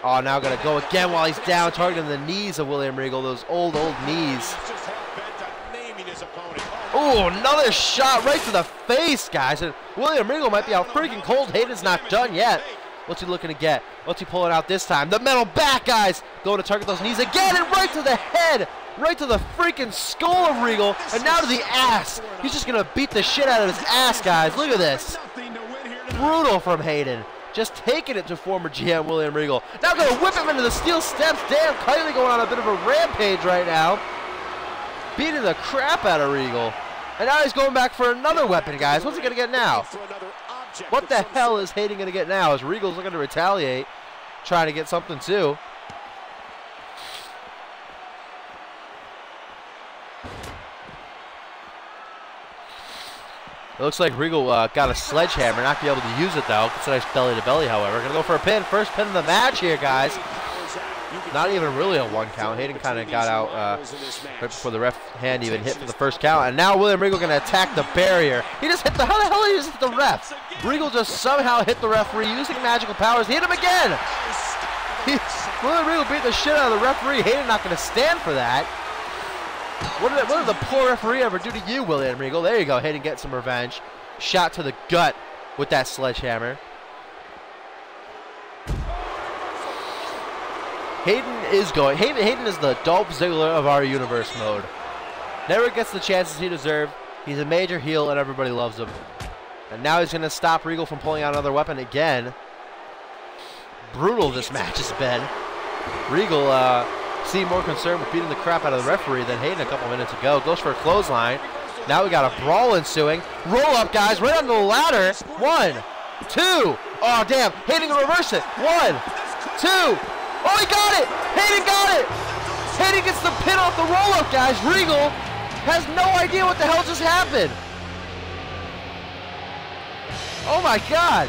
Oh, now going to go again while he's down, targeting the knees of William Regal, those old knees. Oh, another shot right to the face, guys. And William Regal might be out freaking cold. Hayden's not done yet. What's he looking to get? What's he pulling out this time? The metal back, guys. Going to target those knees again, and right to the head. Right to the freaking skull of Regal, and now to the ass. He's just going to beat the shit out of his ass, guys. Look at this. Brutal from Hayden. Just taking it to former GM William Regal. Now going to whip him into the steel steps. Damn, Kylie going on a bit of a rampage right now. Beating the crap out of Regal. And now he's going back for another weapon, guys. What's he going to get now? What the hell is Hayden going to get now? As Regal's looking to retaliate. Trying to get something too. It looks like Regal got a sledgehammer, not be able to use it though. It's a nice belly-to-belly, however. Gonna go for a pin, first pin of the match here, guys. Not even really a 1 count. Hayden kind of got out right before the ref hand even hit for the first count. And now William Regal gonna attack the barrier. He just hit the, how the hell did he just hit the ref? Regal just somehow hit the referee using magical powers. He hit him again. William Regal beat the shit out of the referee. Hayden not gonna stand for that. What did the poor referee ever do to you, William Regal? There you go. Hayden gets some revenge. Shot to the gut with that sledgehammer. Hayden is going. Hayden is the Dolph Ziggler of our universe mode. Never gets the chances he deserves. He's a major heel and everybody loves him. And now he's going to stop Regal from pulling out another weapon again. Brutal this match has been. Regal seemed more concerned with beating the crap out of the referee than Hayden a couple minutes ago. Goes for a clothesline. Now we got a brawl ensuing. Roll up, guys, right under the ladder. 1, 2. Oh, damn. Hayden can reverse it. 1, 2. Oh, he got it. Hayden got it. Hayden gets the pin off the roll up, guys. Regal has no idea what the hell just happened. Oh, my God.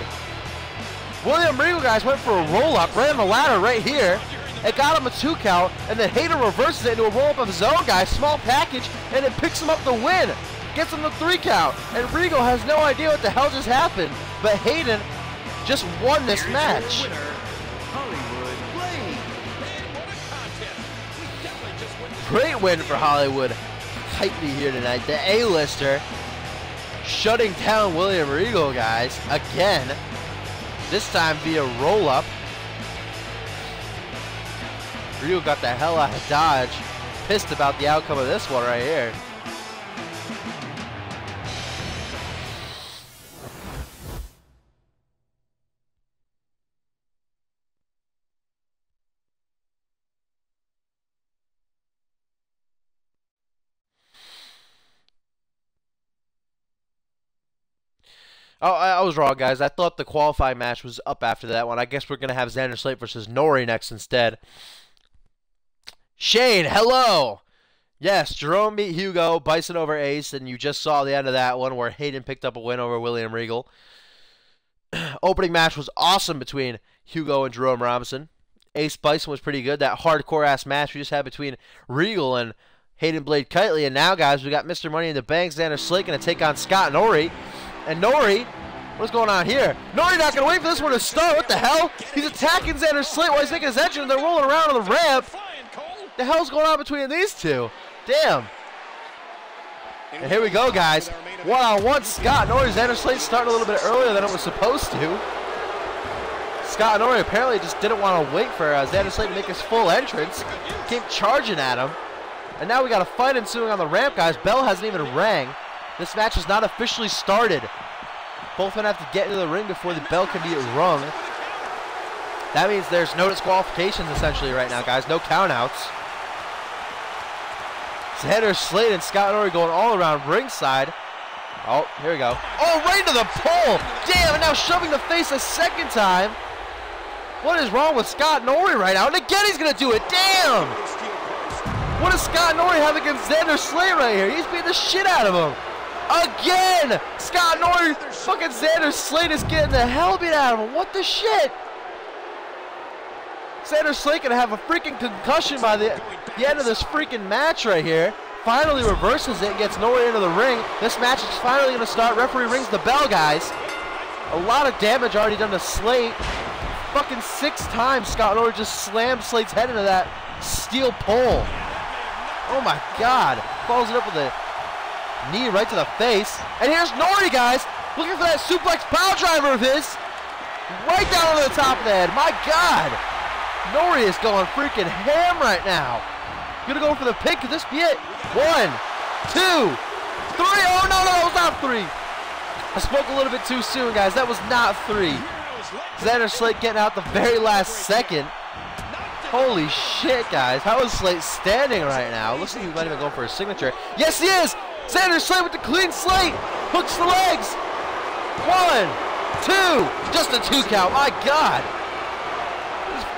William Regal, guys, went for a roll up right on the ladder right here. It got him a 2 count, and then Hayden reverses it into a roll-up of his own, guys. Small package, and it picks him up the win. Gets him the 3 count, and Regal has no idea what the hell just happened. But Hayden just won this match. Great win for Hollywood. Tightly here tonight. The A-lister shutting down William Regal, guys. Again. This time via roll-up. Regal got the hell out of Dodge. Pissed about the outcome of this one right here. Oh, I was wrong, guys. I thought the qualifying match was up after that one. I guess we're going to have Xander Slate versus Norrie next instead. Shane, hello! Yes, Jerome beat Hugo, Bison over Ace, and you just saw the end of that one where Hayden picked up a win over William Regal. Opening match was awesome between Hugo and Jerome Robinson. Ace Bison was pretty good. That hardcore-ass match we just had between Regal and Hayden Blade Kitely. And now, guys, we got Mr. Money in the Bank, Xander Slate, going to take on Scott Norrie. And Norrie, what's going on here? Norrie not going to wait for this one to start. What the hell? He's attacking Xander Slate while he's making his entrance, and they're rolling around on the ramp. The hell's going on between these two? Damn. And here we go, guys. One-on-one, Scott Norrie. Xander Slate starting a little bit earlier than it was supposed to. Scott Norrie apparently just didn't want to wait for Xander Slate to make his full entrance. Came charging at him. And now we got a fight ensuing on the ramp, guys. Bell hasn't even rang. This match has not officially started. Both men have to get into the ring before the bell can be rung. That means there's no disqualifications essentially right now, guys. No countouts. Xander Slate and Scott Norrie going all around ringside. Oh, here we go. Oh, right into the pole. Damn, and now shoving the face a second time. What is wrong with Scott Norrie right now? And again, he's going to do it. Damn. What does Scott Norrie have against Xander Slate right here? He's beating the shit out of him. Again. Scott Norrie, fucking Xander Slate is getting the hell beat out of him. What the shit? Xander Slate gonna have a freaking concussion by the end of this freaking match right here. Finally reverses it and gets Norrie into the ring. This match is finally gonna start. Referee rings the bell, guys. A lot of damage already done to Slate. Fucking 6 times Scott Norrie just slammed Slate's head into that steel pole. Oh my God. Follows it up with a knee right to the face. And here's Norrie, guys, looking for that suplex power driver of his. Right down over the top of the head. My God. Norrie is going freaking ham right now. Gonna go for the pin. Could this be it? 1, 2, 3. Oh, no, that was not 3. I spoke a little bit too soon, guys. That was not 3. Xander Slate getting out the very last second. Holy shit, guys. How is Slate standing right now? Looks like he might even go for a signature. Yes, he is. Xander Slate with the clean slate. Hooks the legs. 1, 2. Just a 2 count. My God.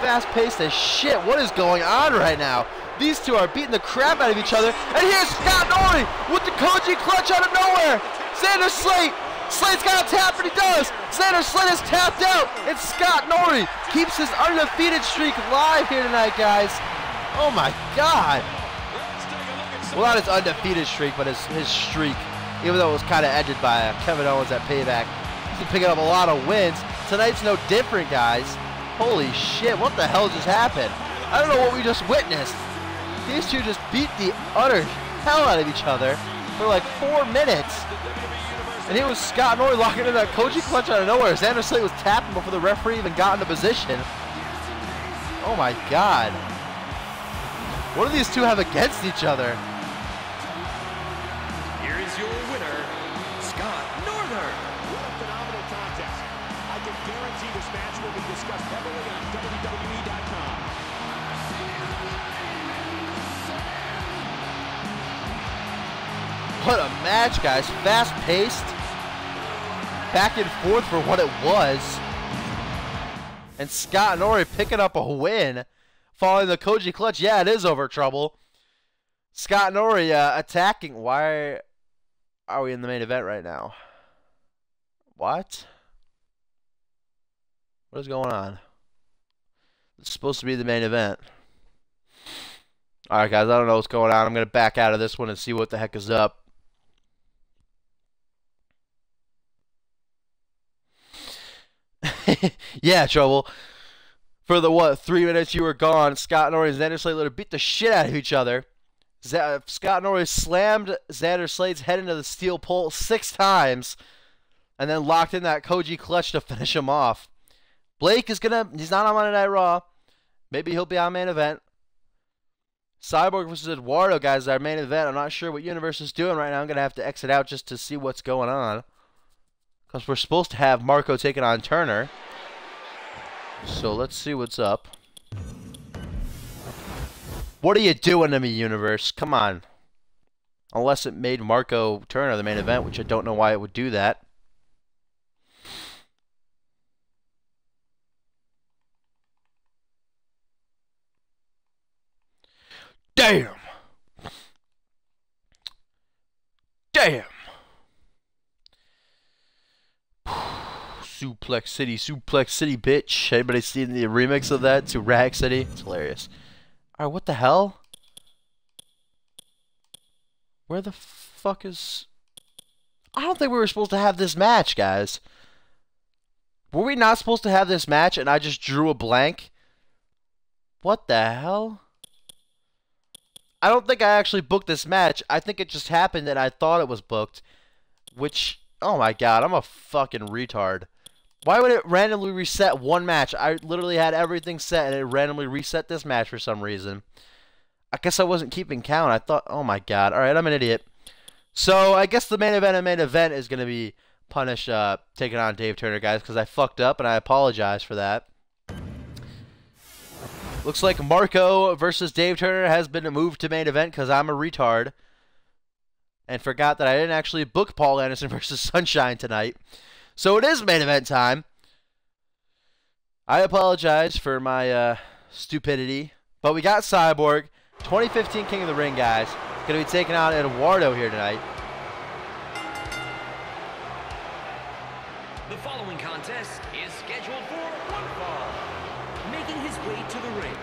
Fast-paced as shit. What is going on right now? These two are beating the crap out of each other. And here's Scott Norrie with the Koji clutch out of nowhere. Xander Slate. Slate's got a tap, and he does. Xander Slate is tapped out. And Scott Norrie keeps his undefeated streak live here tonight, guys. Oh my God. Well, not his undefeated streak, but his streak. Even though it was kind of ended by Kevin Owens at Payback. He's been picking up a lot of wins. Tonight's no different, guys. Holy shit, what the hell just happened? I don't know what we just witnessed. These two just beat the utter hell out of each other for like 4 minutes. And here was Scott Norrie locking in that Koji clutch out of nowhere. Xander Slate was tapping before the referee even got into position. Oh my God. What do these two have against each other? Here is your winner, Scott Norrie. What a phenomenal contest. I can guarantee this match will be discussed heavily on WWE.com. What a match, guys. Fast-paced. Back and forth for what it was. And Scott Norrie picking up a win. Following the Koji clutch. Yeah, it is over trouble. Scott Norrie attacking. Why are we in the main event right now? What? What is going on? It's supposed to be the main event. Alright, guys. I don't know what's going on. I'm going to back out of this one and see what the heck is up. Yeah, Trouble. For the, 3 minutes you were gone, Scott Norrie and Xander Slate beat the shit out of each other. Scott Norrie slammed Xander Slate's head into the steel pole 6 times and then locked in that Koji clutch to finish him off. Blake is he's not on Monday Night Raw. Maybe he'll be on main event. Cyborg versus Eduardo, guys, is our main event. I'm not sure what Universe is doing right now. I'm going to have to exit out just to see what's going on. Because we're supposed to have Marco taking on Turner. So let's see what's up. What are you doing to me, Universe? Come on. Unless it made Marco Turner the main event, which I don't know why it would do that. Damn! Damn. Suplex City, bitch. Anybody seen the remix of that to Rag City? It's hilarious. Alright, what the hell? Where the fuck is... I don't think we were supposed to have this match, guys. Were we not supposed to have this match and I just drew a blank? What the hell? I don't think I actually booked this match. I think it just happened and I thought it was booked. Which, oh my god, I'm a fucking retard. Why would it randomly reset one match? I literally had everything set and it randomly reset this match for some reason. I guess I wasn't keeping count. I thought, oh my god. Alright, I'm an idiot. So, I guess the main event is going to be Punish taking on Dave Turner, guys, because I fucked up and I apologize for that. Looks like Marco versus Dave Turner has been moved to main event because I'm a retard. And forgot that I didn't actually book Paul Anderson versus Sunshine tonight. So it is main event time. I apologize for my stupidity. But we got Cyborg, 2015 King of the Ring, guys. Going to be taking on Eduardo here tonight. The following contest is scheduled for one fall. Making his way to the ring,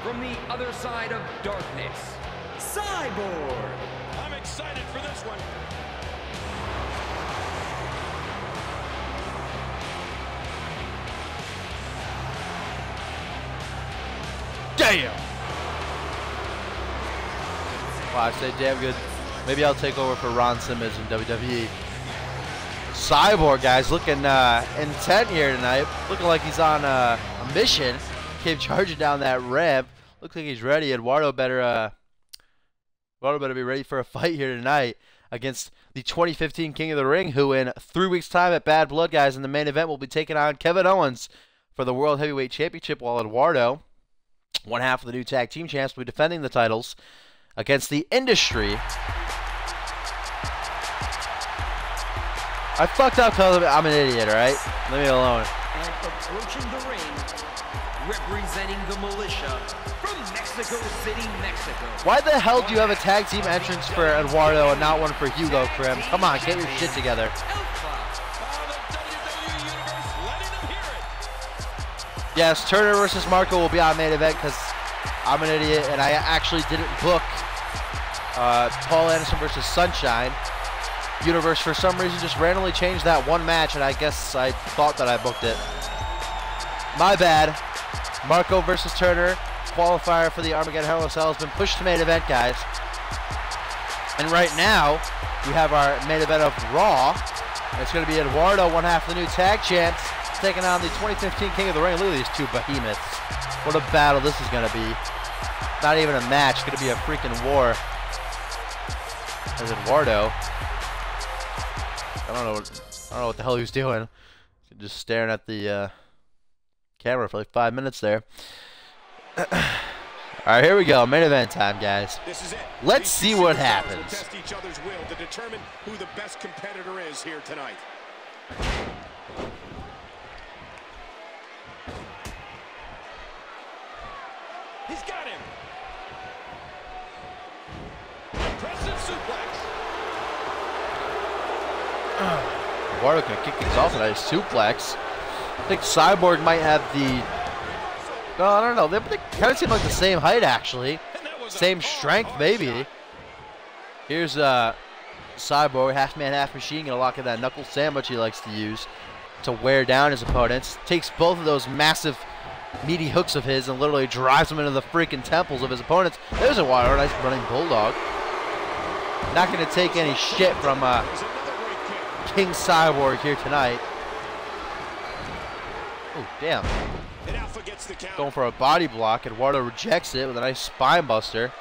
from the other side of darkness, Cyborg. I'm excited for this one. Damn! Wow, I say damn good. Maybe I'll take over for Ron Simmons in WWE. Cyborg, guys, looking intent here tonight. Looking like he's on a mission. Came charging down that ramp. Looks like he's ready. Eduardo better be ready for a fight here tonight against the 2015 King of the Ring, who in 3 weeks' time at Bad Blood, guys, in the main event will be taking on Kevin Owens for the World Heavyweight Championship, while Eduardo, one half of the new tag team champs, will be defending the titles against the Industry. I fucked up because I'm an idiot, alright? Leave me alone. And approaching the ring, representing the militia from Mexico City, Mexico. Why the hell do you have a tag team entrance for Eduardo and not one for Hugo, Krim? Come on, get your shit together. Yes, Turner versus Marco will be on main event because I'm an idiot and I actually didn't book Paul Anderson versus Sunshine. Universe, for some reason, just randomly changed that one match, and I guess I thought that I booked it. My bad. Marco versus Turner, qualifier for the Armageddon Hell in a Cell, has been pushed to main event, guys. And right now, we have our main event of Raw. It's going to be Eduardo, one half of the new tag champs, taking on the 2015 King of the Ring. Look at these two behemoths. What a battle this is going to be. Not even a match. It's going to be a freaking war. As Eduardo, I don't know what the hell he was doing. Just staring at the camera for like 5 minutes there. Alright, here we go. Main event time, guys. This is it. Let's see what happens. Test each other's will to determine who the best competitor is here tonight. He's got him. Impressive suplex. Eduardo can kick things off with a nice suplex. I think Cyborg might have the... No, I don't know. They kind of seem like the same height, actually. Same strength, maybe. Here's Cyborg, half man, half machine, gonna lock in that knuckle sandwich he likes to use to wear down his opponents. Takes both of those massive, meaty hooks of his and literally drives them into the freaking temples of his opponents. There's a nice running bulldog. Not gonna take any shit from King Cyborg here tonight. Oh, damn. Going for a body block. Eduardo rejects it with a nice spine buster.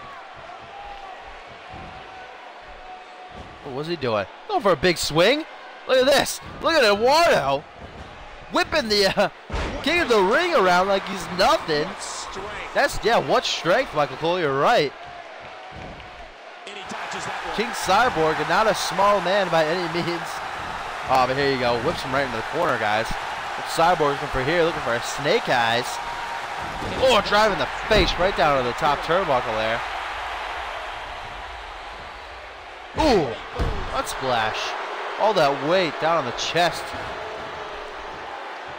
What was he doing? Going for a big swing? Look at this. Look at Eduardo whipping the King of the Ring around like he's nothing. That's, yeah, what strength, Michael Cole. You're right. King Cyborg, and not a small man by any means. Oh, but here you go. Whips him right into the corner, guys. Cyborg looking for here, looking for a snake eyes. Oh, driving the face right down to the top turnbuckle there. Ooh. Front splash. All that weight down on the chest.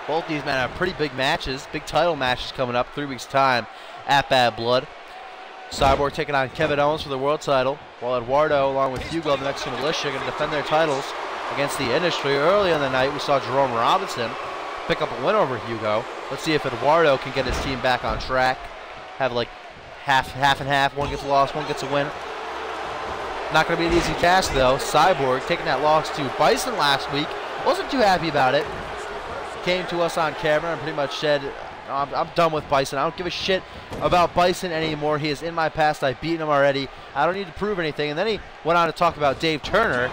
Both these men have pretty big matches, big title matches coming up 3 weeks' time at Bad Blood. Cyborg taking on Kevin Owens for the world title, while Eduardo, along with Hugo of the Mexican Militia, going to defend their titles against the Industry. Early in the night, we saw Jerome Robinson pick up a win over Hugo. Let's see if Eduardo can get his team back on track. Have like half and half. One gets a loss, one gets a win. Not going to be an easy task, though. Cyborg taking that loss to Bison last week. Wasn't too happy about it. Came to us on camera and pretty much said, I'm done with Bison. I don't give a shit about Bison anymore. He is in my past. I've beaten him already. I don't need to prove anything. And then he went on to talk about Dave Turner.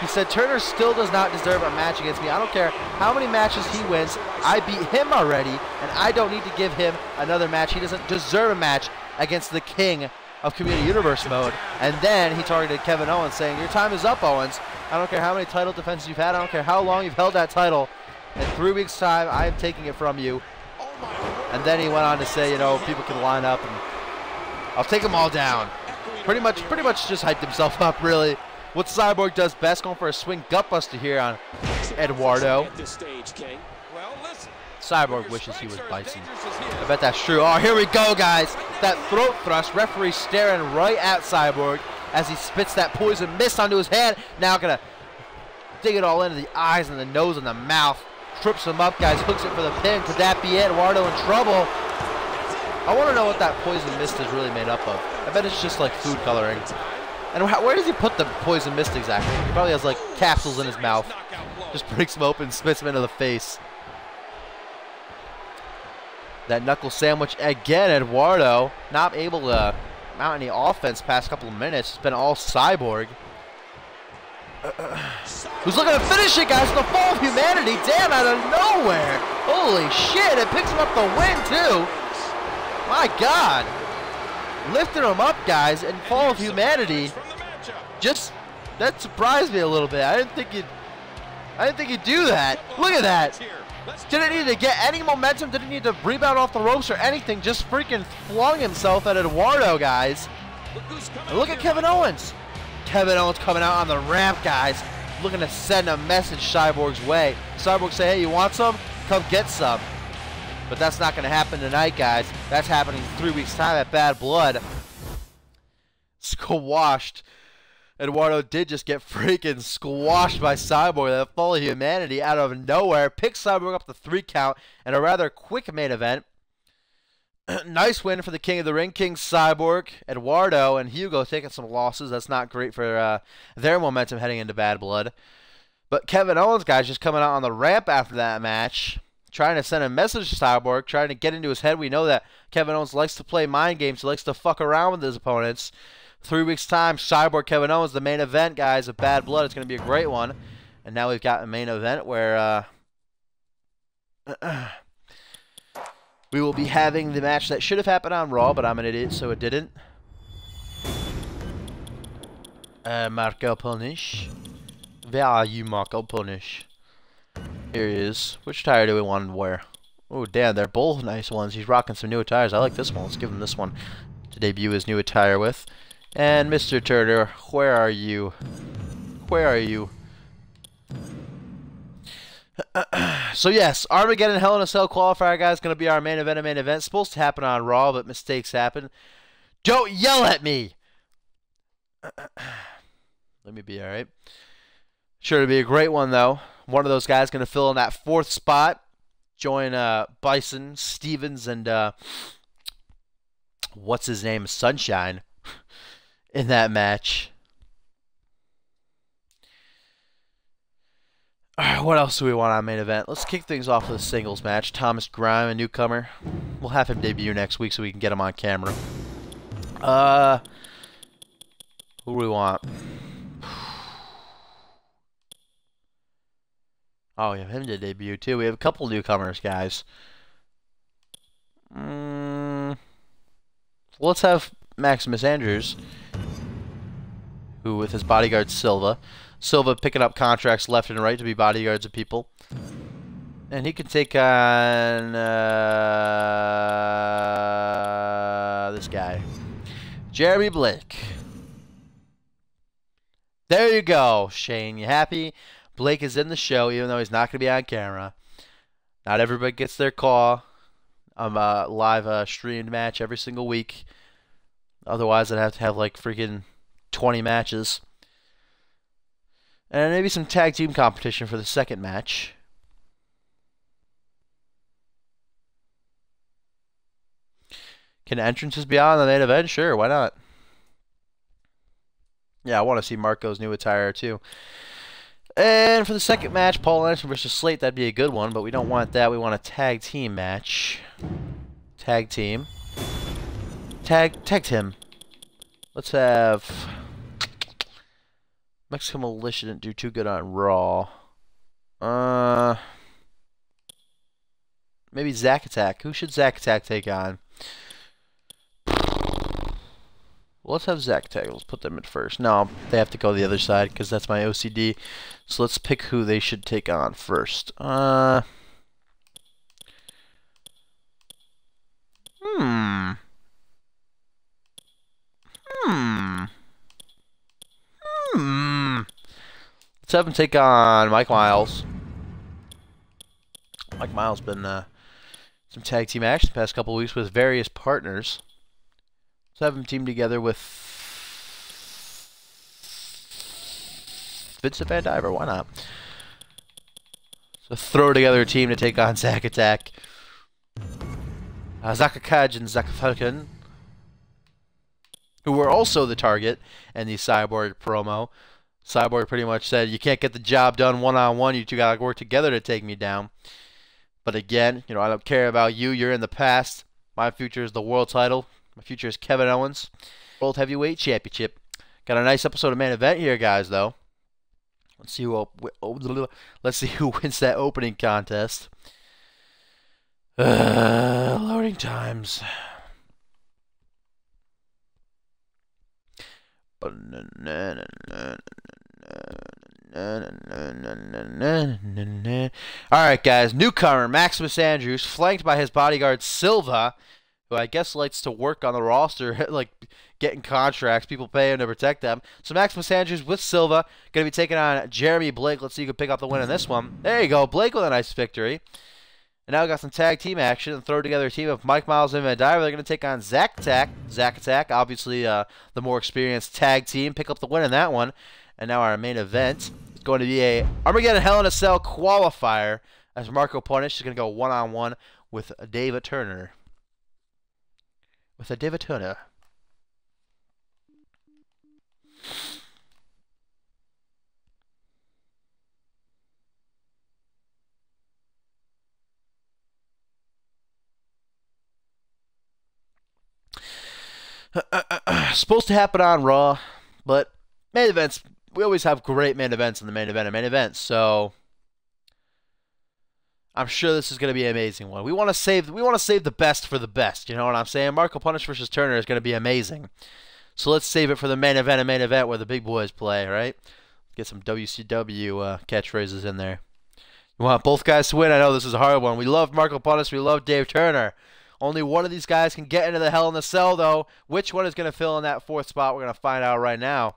He said Turner still does not deserve a match against me. I don't care how many matches he wins. I beat him already, and I don't need to give him another match. He doesn't deserve a match against the king of Community Universe mode. And then he targeted Kevin Owens, saying, your time is up, Owens. I don't care how many title defenses you've had. I don't care how long you've held that title. In 3 weeks' time, I am taking it from you. And then he went on to say, you know, people can line up and I'll take them all down. Pretty much just hyped himself up, really. What Cyborg does best, going for a swing gutbuster here on Eduardo. Cyborg wishes he was Bison. I bet that's true. Oh, here we go, guys. That throat thrust. Referee staring right at Cyborg as he spits that poison mist onto his hand. Now gonna dig it all into the eyes and the nose and the mouth. Trips him up, guys. Hooks it for the pin. Could that be it? Eduardo in trouble. I want to know what that poison mist is really made up of. I bet it's just like food coloring. And where does he put the poison mist exactly? He probably has like capsules in his mouth. Just breaks them open, spits them into the face. That knuckle sandwich again, Eduardo. Not able to mount any offense past couple of minutes. It's been all Cyborg. Who's looking to finish it, guys? The Fall of Humanity. Damn, out of nowhere. Holy shit. It picks him up the win, too. My God. Lifting him up, guys, and Fall of Humanity. Just, that surprised me a little bit. I didn't think you'd do that. Look at that. Didn't need to get any momentum. Didn't need to rebound off the ropes or anything. Just freaking flung himself at Eduardo, guys. And look at Kevin Owens. Kevin Owens coming out on the ramp, guys. Looking to send a message Cyborg's way. Cyborg say, hey, you want some? Come get some. But that's not going to happen tonight, guys. That's happening in 3 weeks' time at Bad Blood. Squashed. Eduardo did just get freaking squashed by Cyborg. That Fall of Humanity out of nowhere. Picks Cyborg up the 3 count in a rather quick main event. Nice win for the King of the Ring. King Cyborg, Eduardo, and Hugo taking some losses. That's not great for their momentum heading into Bad Blood. But Kevin Owens, guys, just coming out on the ramp after that match. Trying to send a message to Cyborg, trying to get into his head. We know that Kevin Owens likes to play mind games. He likes to fuck around with his opponents. 3 weeks' time, Cyborg, Kevin Owens, the main event, guys, of Bad Blood. It's going to be a great one. And now we've got a main event where we will be having the match that should have happened on Raw, but I'm an idiot, so it didn't. Marco Punish. Where are you, Marco Punish? Here he is. Which tire do we want to wear? Oh, damn, they're both nice ones. He's rocking some new attires. I like this one. Let's give him this one to debut his new attire with. And Mr. Turner, where are you? Where are you? So yes, Armageddon Hell in a Cell qualifier, guys, going to be our main event. Supposed to happen on Raw, but mistakes happen. Don't yell at me! Let me be alright. Sure to be a great one, though. One of those guys going to fill in that 4th spot. Join Bison, Stevens, and what's his name? Sunshine in that match. Alright, what else do we want on main event? Let's kick things off with a singles match. Thomas Grime, a newcomer. We'll have him debut next week so we can get him on camera. Who do we want? Oh, we have him to debut too. We have a couple newcomers, guys. Let's have Maximus Andrews, who with his bodyguard Silva. Silva picking up contracts left and right to be bodyguards of people. And he can take on this guy. Jeremy Blake. There you go, Shane. You happy? Blake is in the show, even though he's not going to be on camera. Not everybody gets their call on a live streamed match every single week. Otherwise, I'd have to have like freaking 20 matches. And maybe some tag team competition for the second match. Can entrances be on the main event? Sure, why not? Yeah, I want to see Marco's new attire too. And for the second match, Paul Anderson versus Slate, that'd be a good one, but we don't want that. We want a tag team match. Tag team. Tag team. Let's have... Mexican Militia didn't do too good on Raw. Maybe Zack Attack. Who should Zack Attack take on? Well, let's have Zack Attack. Let's put them in first. No, they have to go the other side because that's my OCD. So let's pick who they should take on first. Hmm. Let's have him take on Mike Miles. Mike Miles been some tag team action the past couple of weeks with various partners. Let's have him team together with Vincent Van Diver. Why not? So throw together a team to take on Zack Attack. Zakakaj and Zakafalken, who were also the target in the Cyborg promo. Cyborg pretty much said, you can't get the job done one-on-one. You two got to work together to take me down. But again, you know, I don't care about you. You're in the past. My future is the world title. My future is Kevin Owens. World Heavyweight Championship. Got a nice episode of main event here, guys, though. Let's see who wins that opening contest. Loading times. Alright, guys. Newcomer Maximus Andrews, flanked by his bodyguard Silva, who I guess likes to work on the roster, like getting contracts. People pay him to protect them. So Maximus Andrews with Silva, going to be taking on Jeremy Blake. Let's see who can pick up the win in this one. There you go. Blake with a nice victory. And now we got some tag team action and throw together a team of Mike Miles and Van Diver. They're going to take on Zack Attack. Zack Attack, obviously the more experienced tag team. Pick up the win in that one. And now our main event is going to be a Armageddon Hell in a Cell qualifier as Marco Punish is going to go one-on-one with David Turner. Supposed to happen on Raw, but main events, we always have great main events in the main event, so I'm sure this is going to be an amazing one. We want to save the best for the best, you know what I'm saying? Marco Punish versus Turner is going to be amazing. So let's save it for the main event where the big boys play, right? Get some WCW catchphrases in there. You want both guys to win? I know this is a hard one. We love Marco Punish, we love Dave Turner. Only one of these guys can get into the Hell in the Cell, though. Which one is going to fill in that fourth spot? We're going to find out right now.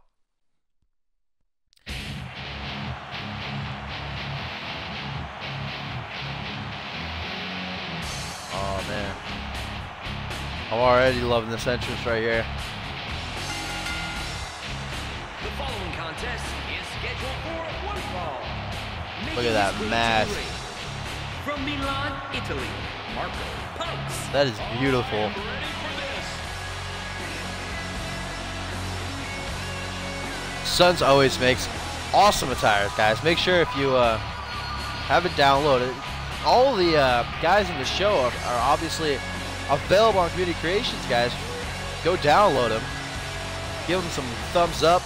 Oh, man. I'm already loving this entrance right here. The following contest is scheduled for one fall. Look at that mask. From Milan, Italy, Marco Punish. That is beautiful. Suns always makes awesome attires, guys. Make sure if you have it downloaded. All the guys in the show are obviously available on Community Creations, guys. Go download them. Give them some thumbs up.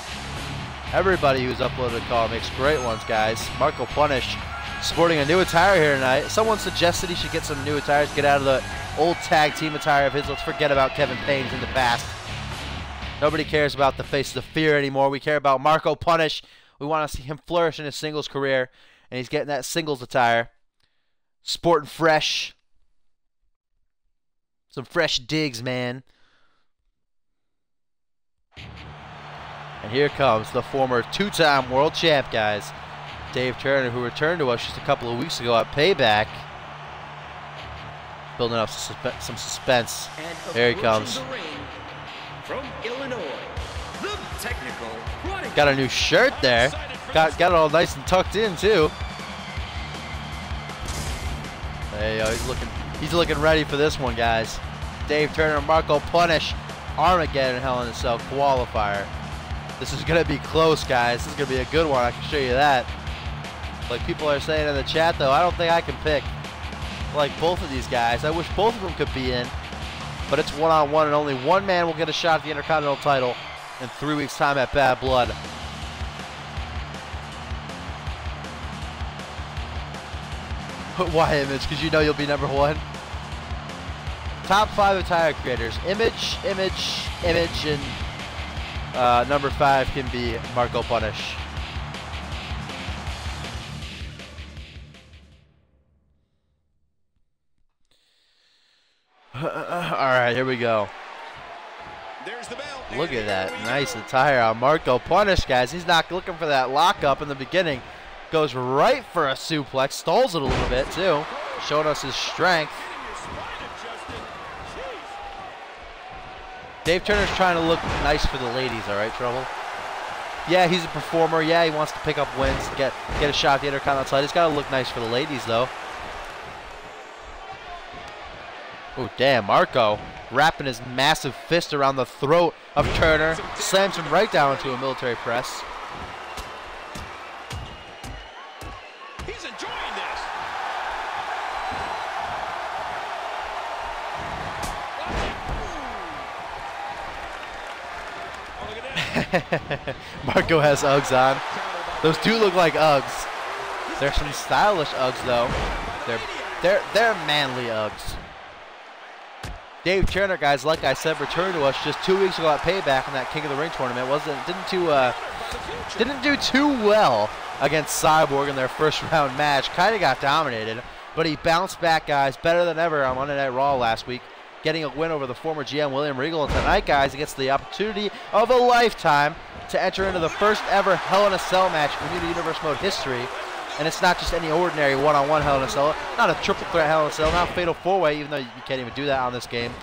Everybody who's uploaded a call makes great ones, guys. Marco Punish sporting a new attire here tonight. Someone suggested he should get some new attires, get out of the old tag team attire of his. Let's forget about Kevin Payne's in the past. Nobody cares about the Faces of Fear anymore. We care about Marco Punish. We want to see him flourish in his singles career, and he's getting that singles attire. Sporting fresh. Some fresh digs, man. And here comes the former two-time world champ, guys. Dave Turner, who returned to us just a couple of weeks ago at Payback. Building up some suspense. There he comes. From Illinois, the technical prodigy. Got a new shirt there. Got it all nice and tucked in too. There you go. He's looking ready for this one, guys. Dave Turner, Marco Punish, Armageddon Hell in a Cell qualifier. This is gonna be close, guys. This is gonna be a good one. I can show you that. Like people are saying in the chat, though, I don't think I can pick like both of these guys. I wish both of them could be in, but it's one-on-one, and only one man will get a shot at the Intercontinental title in 3 weeks' time at Bad Blood. Why Image? Because you know you'll be number one. Top 5 attire creators: Image, and number 5 can be Marco Punish. Alright, here we go. There's the bell. Look at that. Nice attire on Marco Punish, guys. He's not looking for that lockup in the beginning. Goes right for a suplex. Stalls it a little bit, too. Showing us his strength. Dave Turner's trying to look nice for the ladies, alright, Trouble? Yeah, he's a performer. Yeah, he wants to pick up wins, get a shot at the Intercontinental title. He's got to look nice for the ladies, though. Oh, damn, Marco wrapping his massive fist around the throat of Turner. Slams him right down into a military press. He's enjoying this. Oh, look at that. Marco has Uggs on. Those do look like Uggs. They're some stylish Uggs, though. They're manly Uggs. Dave Turner, guys, like I said, returned to us just 2 weeks ago at Payback in that King of the Ring tournament. Didn't do too well against Cyborg in their first round match. Kind of got dominated, but he bounced back, guys, better than ever on Monday Night Raw last week, getting a win over the former GM William Regal. And tonight, guys, he gets the opportunity of a lifetime to enter into the first ever Hell in a Cell match in Community Universe Mode history. And it's not just any ordinary one-on-one Hell in a Cell, not a triple threat Hell in a Cell, not a fatal four-way, even though you can't even do that on this game.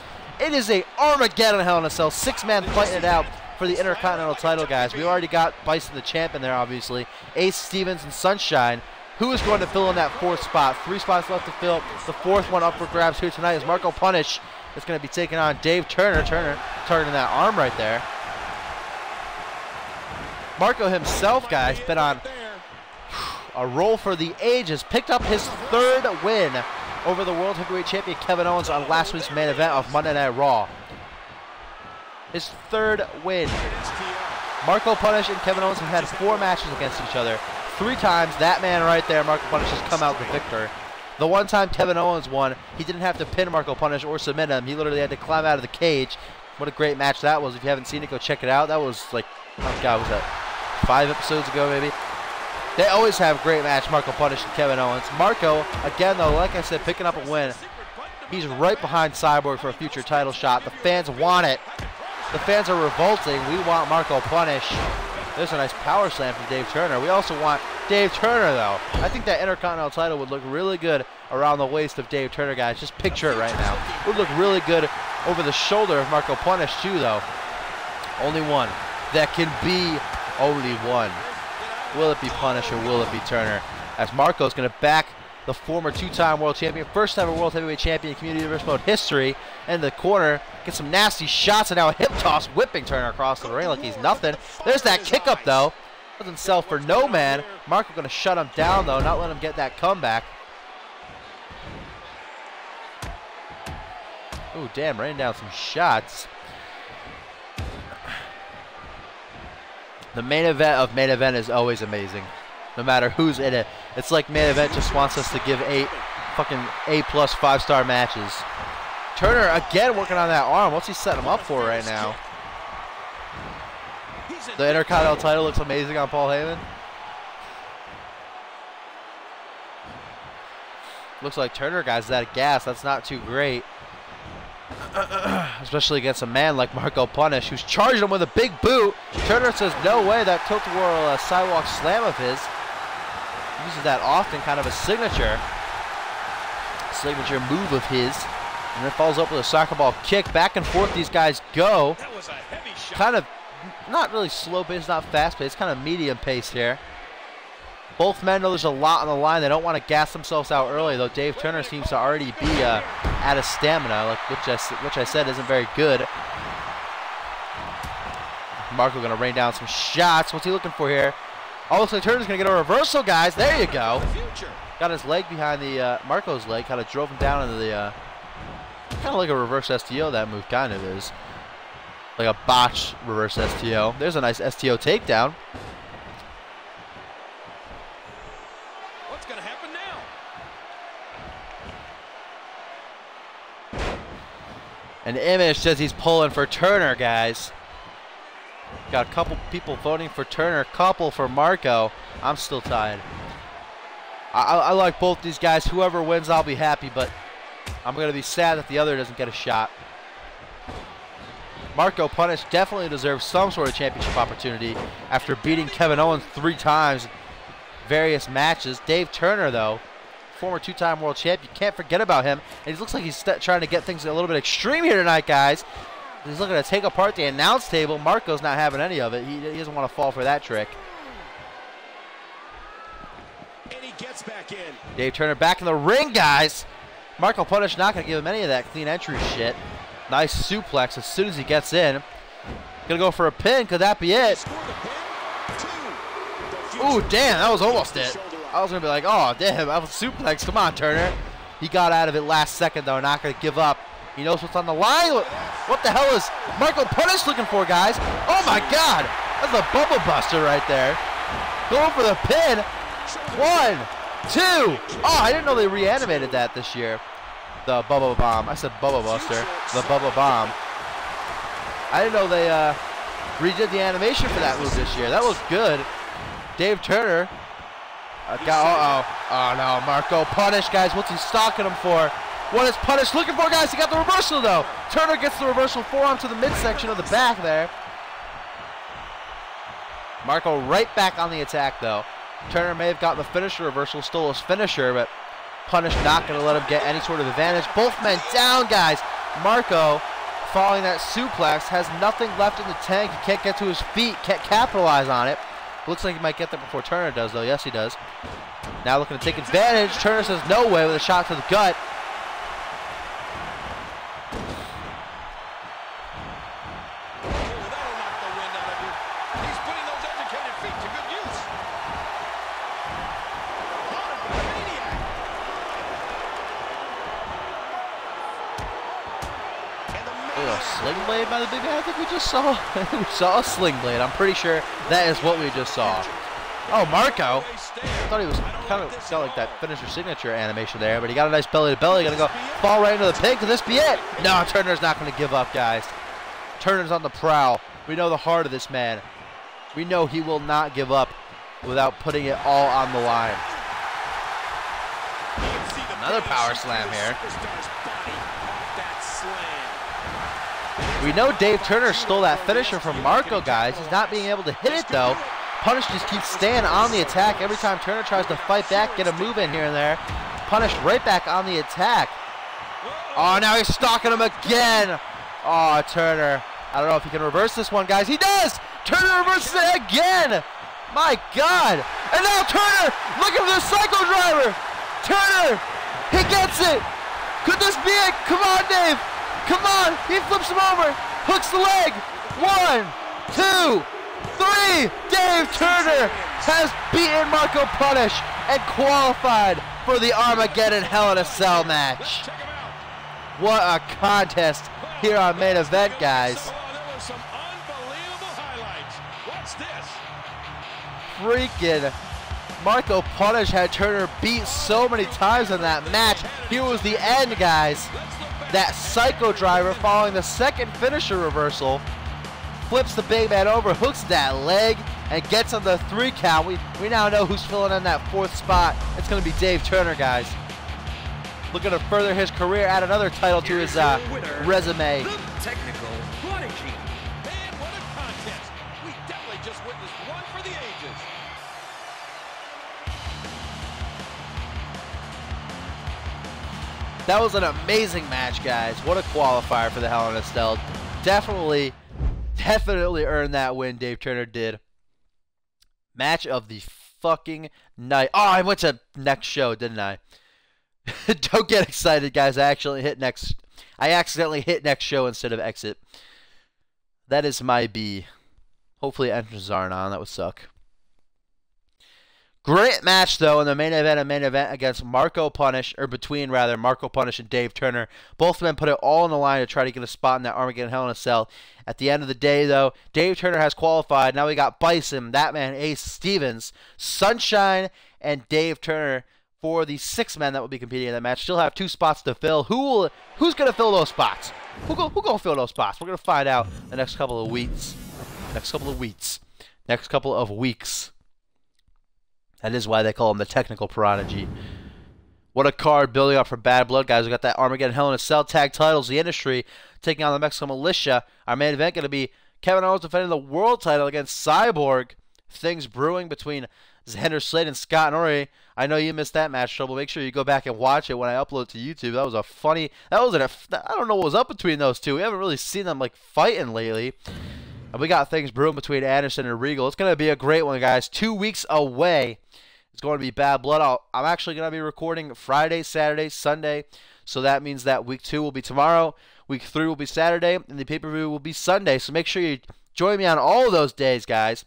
It is a Armageddon Hell in a Cell, 6-man fighting it out for the Intercontinental title, guys. We already got Bison the Champ in there, obviously. Ace, Stevens, and Sunshine. Who is going to fill in that 4th spot? 3 spots left to fill. The 4th one up for grabs here tonight is Marco Punish. It's going to be taking on Dave Turner. Turner targeting that arm right there. Marco himself, guys, been on a roll for the ages. Picked up his 3rd win over the World Heavyweight Champion Kevin Owens on last week's main event of Monday Night Raw. His 3rd win. Marco Punish and Kevin Owens have had 4 matches against each other. 3 times that man right there, Marco Punish, has come out the victor. The one time Kevin Owens won, he didn't have to pin Marco Punish or submit him. He literally had to climb out of the cage. What a great match that was. If you haven't seen it, go check it out. That was like, oh God, was that 5 episodes ago maybe? They always have a great match, Marco Punish and Kevin Owens. Marco, again though, like I said, picking up a win. He's right behind Cyborg for a future title shot. The fans want it. The fans are revolting. We want Marco Punish. There's a nice power slam from Dave Turner. We also want Dave Turner, though. I think that Intercontinental title would look really good around the waist of Dave Turner, guys. Just picture it right now. It would look really good over the shoulder of Marco Punish, too, though. Only one. That can be only one. Will it be Punish or will it be Turner? As Marco's going to back the former 2-time world champion, first ever world heavyweight champion in Community Universe Mode history, in the corner, get some nasty shots, and now a hip toss, whipping Turner across the ring like he's nothing. There's that kick up, though. Doesn't sell for no man. Marco going to shut him down, though, not let him get that comeback. Ooh, damn, raining down some shots. The main event of main event is always amazing, no matter who's in it. It's like main event just wants us to give 8 fucking A+ 5-star matches. Turner again working on that arm. What's he setting him up for right now? The Intercontinental title looks amazing on Paul Heyman. Looks like Turner, guys, is out of gas. That's not too great. especially against a man like Marco Punish, who's charging him with a big boot. Turner says, no way, that tilt-a-whirl sidewalk slam of his. He uses that often, kind of a signature move of his. And then follows up with a soccer ball kick. Back and forth these guys go. That was a heavy shot. Kind of not really slow pace, not fast pace, kind of medium pace here. Both men know there's a lot on the line. They don't want to gas themselves out early, though Dave Turner seems to already be out of stamina, which I said isn't very good. Marco going to rain down some shots. What's he looking for here? Oh, looks like Turner's going to get a reversal, guys. There you go. Got his leg behind the Marco's leg, kind of drove him down into the kind of like a reverse STO. That move kind of is like a botch reverse STO. There's a nice STO takedown. What's going to happen now? An image says he's pulling for Turner, guys. Got a couple people voting for Turner, couple for Marco. I'm still tied. I like both these guys. Whoever wins, I'll be happy, but I'm going to be sad that the other doesn't get a shot. Marco Punish definitely deserves some sort of championship opportunity after beating Kevin Owens 3 times in various matches. Dave Turner, though, former 2-time world champ, you can't forget about him. And he looks like he's trying to get things a little bit extreme here tonight, guys. He's looking to take apart the announce table. Marco's not having any of it. He doesn't want to fall for that trick. And he gets back in. Dave Turner back in the ring, guys. Marco Punish not going to give him any of that clean entry shit. Nice suplex as soon as he gets in. Gonna go for a pin. Could that be it? Ooh, damn, that was almost it. I was gonna be like, oh, damn, that was a suplex. Come on, Turner. He got out of it last second, though. Not gonna give up. He knows what's on the line. What the hell is Marco Punish looking for, guys? Oh, my God. That's a bubble buster right there. Going for the pin. 1, 2. Oh, I didn't know they reanimated that this year. The Bubba Bomb. I said Bubba Buster. The Bubba Bomb. I didn't know they redid the animation for that move this year. That looks good. Dave Turner. Oh, no. Marco Punish, guys. What's he stalking him for? What is Punish looking for, guys? He got the reversal, though. Turner gets the reversal forearm to the midsection of the back there. Marco right back on the attack, though. Turner may have gotten the finisher reversal, stole his finisher, but Punish not going to let him get any sort of advantage. Both men down, guys. Marco, following that suplex, has nothing left in the tank. He can't get to his feet, can't capitalize on it. Looks like he might get there before Turner does, though. Yes, he does. Now looking to take advantage. Turner says no way with a shot to the gut. Sling blade by the big guy. I think we just saw. We saw a sling blade. I'm pretty sure that is what we just saw. Oh, Marco. I thought he was kind of got like that finisher signature animation there, but he got a nice belly to belly. Gonna go fall right into the pin. Could this be it? No, Turner's not gonna give up, guys. Turner's on the prowl. We know the heart of this man. We know he will not give up without putting it all on the line. Another power slam here. We know Dave Turner stole that finisher from Marco, guys. He's not being able to hit it, though. Punish just keeps staying on the attack. Every time Turner tries to fight back, get a move in here and there. Punish right back on the attack. Oh, now he's stalking him again. Oh, Turner. I don't know if he can reverse this one, guys. He does! Turner reverses it again! My God! And now Turner looking for the Psycho Driver! Turner! He gets it! Could this be it? Come on, Dave! Come on! He flips him over! Hooks the leg! 1, 2, 3! Dave Turner has beaten Marco Punish and qualified for the Armageddon Hell in a Cell match. What a contest here on Main Event, guys. Some unbelievable highlights. What's this? Freaking Marco Punish had Turner beat so many times in that match. Here was the end, guys. That Psycho Driver following the second finisher reversal. Flips the big man over, hooks that leg, and gets on the 3 count. We now know who's filling in that 4th spot. It's going to be Dave Turner, guys. Looking to further his career, add another title to his resume. technical prodigy. Man, what a contest. We definitely just witnessed one for the ages. That was an amazing match, guys. What a qualifier for the Hell in a Cell. Definitely earned that win, Dave Turner did. Match of the fucking night. Oh, I went to next show, didn't I? Don't get excited, guys. I accidentally hit next show instead of exit. That is my B. Hopefully entrances aren't on. That would suck. Great match, though, in the main event against Marco Punish, or between, rather, Marco Punish and Dave Turner. Both men put it all on the line to try to get a spot in that Armageddon Hell in a Cell. At the end of the day, though, Dave Turner has qualified. Now we got Bison, that man, Ace Stevens, Sunshine, and Dave Turner for the 6 men that will be competing in that match. Still have 2 spots to fill. Who's going to fill those spots? Who going to fill those spots? We're going to find out the next couple of weeks. Next couple of weeks. That is why they call him the technical prodigy. What a card building up for Bad Blood, guys. We got that Armageddon Hell in a Cell tag titles, the Industry taking on the Mexican Militia. Our main event going to be Kevin Owens defending the world title against Cyborg. Things brewing between Xander Slade and Scott Norrie. I know you missed that match, Trouble. Make sure you go back and watch it when I upload it to YouTube. That was a funny. I don't know what was up between those two. We haven't really seen them like fighting lately. And we got things brewing between Anderson and Regal. It's going to be a great one, guys. 2 weeks away. It's going to be Bad Blood. I'm actually going to be recording Friday, Saturday, Sunday. So that means that week 2 will be tomorrow. Week 3 will be Saturday. And the pay-per-view will be Sunday. So make sure you join me on all of those days, guys.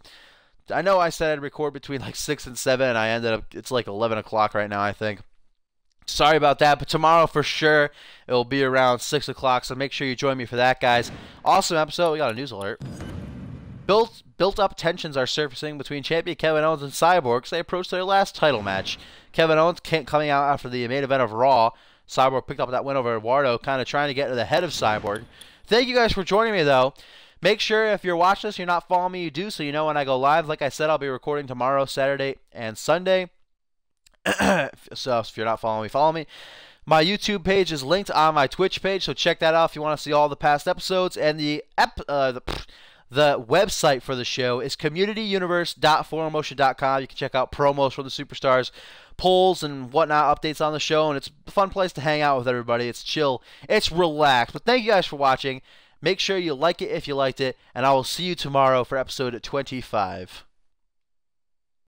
I know I said I'd record between like 6 and 7. And I ended up, it's like 11 o'clock right now, I think. Sorry about that. But tomorrow for sure, it will be around 6 o'clock. So make sure you join me for that, guys. Awesome episode. We got a news alert. Built-up tensions are surfacing between champion Kevin Owens and Cyborg as they approach their last title match. Kevin Owens coming out after the main event of Raw. Cyborg picked up that win over Eduardo, kind of trying to get to the head of Cyborg. Thank you guys for joining me, though. Make sure if you're watching this, you're not following me, you do, so you know when I go live. Like I said, I'll be recording tomorrow, Saturday, and Sunday. So if you're not following me, follow me. My YouTube page is linked on my Twitch page, so check that out if you want to see all the past episodes. And the website for the show is communityuniverse.4motion.com. You can check out promos from the superstars, polls and whatnot, updates on the show, and it's a fun place to hang out with everybody. It's chill. It's relaxed. But thank you guys for watching. Make sure you like it if you liked it, and I will see you tomorrow for episode 25.